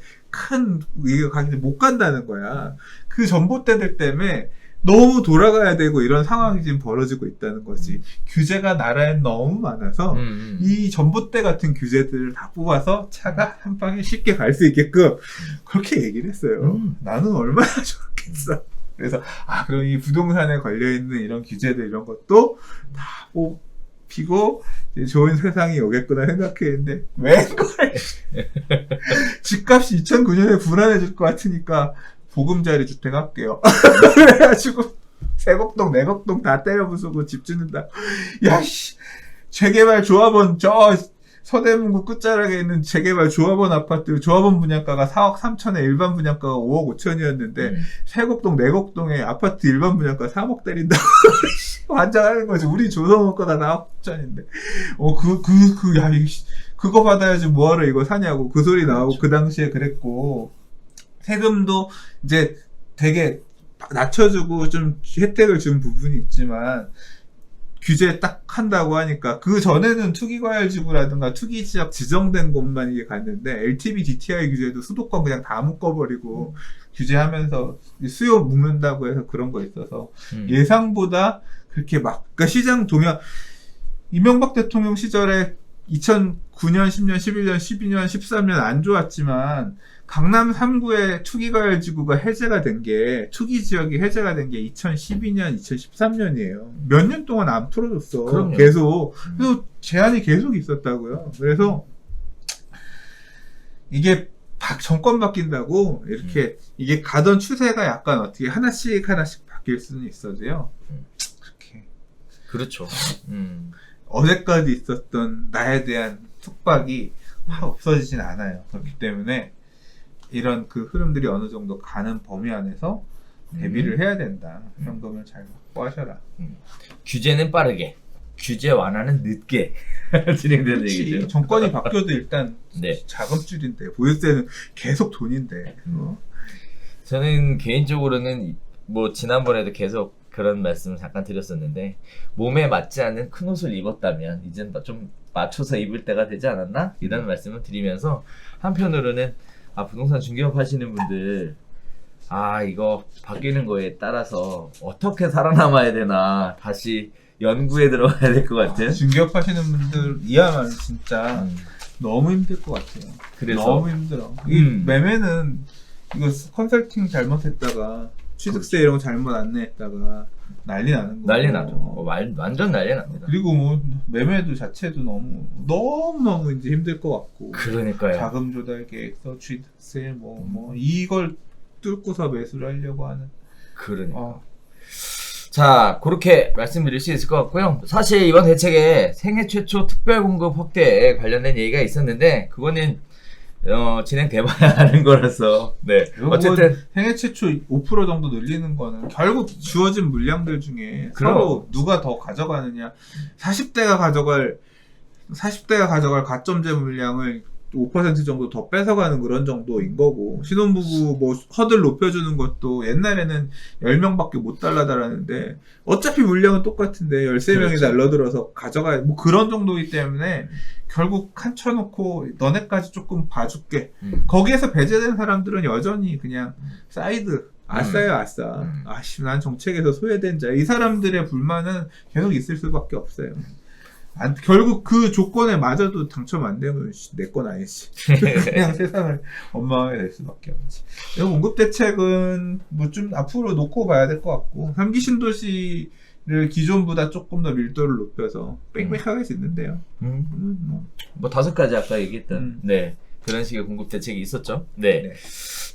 이게 못 간다는 거야. 그 전봇대들 때문에 너무 돌아가야 되고 이런 상황이 지금 벌어지고 있다는 거지. 규제가 나라엔 너무 많아서 이 전봇대 같은 규제들을 다 뽑아서 차가 한 방에 쉽게 갈 수 있게끔 그렇게 얘기를 했어요. 나는 얼마나 좋겠어. 그래서 그럼 이 부동산에 걸려있는 이런 규제들 이런 것도 다 뽑히고 좋은 세상이 오겠구나 생각했는데 웬걸 집값이 2009년에 불안해질 것 같으니까 보금자리 주택 할게요. 그래가지고 세곡동 내곡동 다 때려 부수고 집 짓는다. 야씨, 재개발 조합원 서대문구 끝자락에 있는 재개발 조합원 아파트 조합원 분양가가 4억 3천에 일반 분양가가 5억 5천이었는데 세곡동 내곡동에 아파트 일반 분양가 3억 때린다고 환장하는 거지. 우리 조성원가가 4억 5천인데 그거 받아야지 뭐하러 이거 사냐고 그 소리 나오고, 그 당시에 그랬고, 세금도 이제 되게 낮춰주고 좀 혜택을 준 부분이 있지만 규제 딱 한다고 하니까 그 전에는 투기과열지구라든가 투기지역 지정된 곳만 이게 갔는데 LTV DTI 규제도 수도권 그냥 다 묶어버리고 규제하면서 수요 묶는다고 해서 그런 거 있어서 예상보다 그렇게 그러니까 시장 동향, 이명박 대통령 시절에 2009년, 10년, 11년, 12년, 13년 안 좋았지만 강남 3구의 투기과열지구가 해제가 된 게 투기 지역이 해제가 된 게 2012년, 2013년이에요. 몇 년 동안 안 풀어줬어. 그럼요. 계속. 그래서 제한이 계속 있었다고요. 그래서 이게 정권 바뀐다고 이렇게 이게 가던 추세가 약간 어떻게 하나씩 바뀔 수는 있어도요. 그렇게 그렇죠. 어제까지 있었던 나에 대한 속박이 확 없어지진 않아요. 그렇기 때문에 이런 그 흐름들이 어느 정도 가는 범위 안에서 대비를 해야 된다. 현금을 잘 확보하셔라. 규제는 빠르게, 규제 완화는 늦게 진행되는 그렇지. 얘기죠. 정권이 바뀌어도 일단 네. 자금줄인데 보유세는 계속 돈인데. 저는 개인적으로는 뭐 지난번에도 계속 그런 말씀을 잠깐 드렸었는데 몸에 맞지 않는 큰 옷을 입었다면 이젠 좀 맞춰서 입을 때가 되지 않았나? 이런 말씀을 드리면서 한편으로는 부동산 중개업 하시는 분들 이거 바뀌는 거에 따라서 어떻게 살아남아야 되나 다시 연구에 들어가야 될 것 같은 중개업 하시는 분들 이야말로 진짜 너무 힘들 것 같아요. 그래서 너무 힘들어. 이 매매는 이거 컨설팅 잘못했다가 취득세 이런 거 잘못 안내했다가 난리 나는 거고. 난리 나죠. 완전 난리 납니다. 그리고 뭐 매매도 자체도 너무 이제 힘들 것 같고. 그러니까요. 자금 조달 계획서, 취득세 이걸 뚫고서 매수를 하려고 하는. 그러니까. 자, 그렇게 말씀드릴 수 있을 것 같고요. 사실 이번 대책에 생애 최초 특별 공급 확대에 관련된 얘기가 있었는데 그거는 진행돼봐야 하는 거라서 네. 어쨌든 생애 최초 5% 정도 늘리는 거는 결국 주어진 물량들 중에 서로 누가 더 가져가느냐. 40대가 가져갈 가점제 물량을 5% 정도 더 뺏어가는 그런 정도인 거고, 신혼부부 뭐 허들 높여주는 것도 옛날에는 10명밖에 못 달라달라는데 어차피 물량은 똑같은데 13명이 그렇죠. 달러들어서 가져가야 뭐 그런 정도이기 때문에 결국 칸 쳐놓고 너네까지 조금 봐줄게. 거기에서 배제된 사람들은 여전히 그냥 사이드 아싸요 아싸. 아씨 난 정책에서 소외된 자. 이 사람들의 불만은 계속 있을 수밖에 없어요. 결국 그 조건에 맞아도 당첨 안 되면 내 건 아니지. 그냥 세상을 원망하게 될 수밖에 없지. 이 공급 대책은 뭐 좀 앞으로 놓고 봐야 될 것 같고, 3기 신도시를 기존보다 조금 더 밀도를 높여서 빽빽하게 짓는데요. 뭐 5가지 아까 얘기했던 네 그런 식의 공급 대책이 있었죠. 네. 네.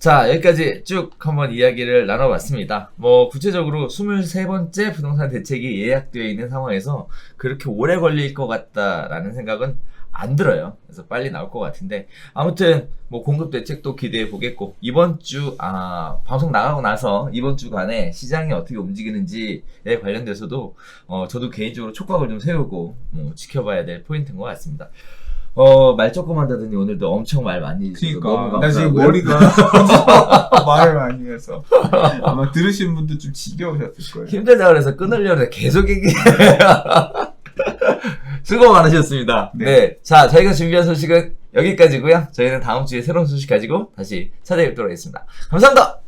자, 여기까지 쭉 한번 이야기를 나눠봤습니다. 뭐 구체적으로 23번째 부동산 대책이 예약되어 있는 상황에서 그렇게 오래 걸릴 것 같다라는 생각은 안 들어요. 그래서 빨리 나올 것 같은데 아무튼 뭐 공급 대책도 기대해 보겠고, 이번 주 방송 나가고 나서 이번 주간에 시장이 어떻게 움직이는지에 관련돼서도 저도 개인적으로 촉각을 좀 세우고 지켜봐야 될 포인트인 것 같습니다. 말 조금 한다더니 오늘도 엄청 말 많이 해주셔서 너무 나 지금 감사하고요. 머리가 말을 많이 해서 아마 들으신 분도 좀 지겨우셨을 거예요. 힘들다 그래서 끊으려고 해서 계속 얘기해요. 수고 많으셨습니다. 네. 자, 저희가 준비한 소식은 여기까지고요. 저희는 다음 주에 새로운 소식 가지고 다시 찾아뵙도록 하겠습니다. 감사합니다.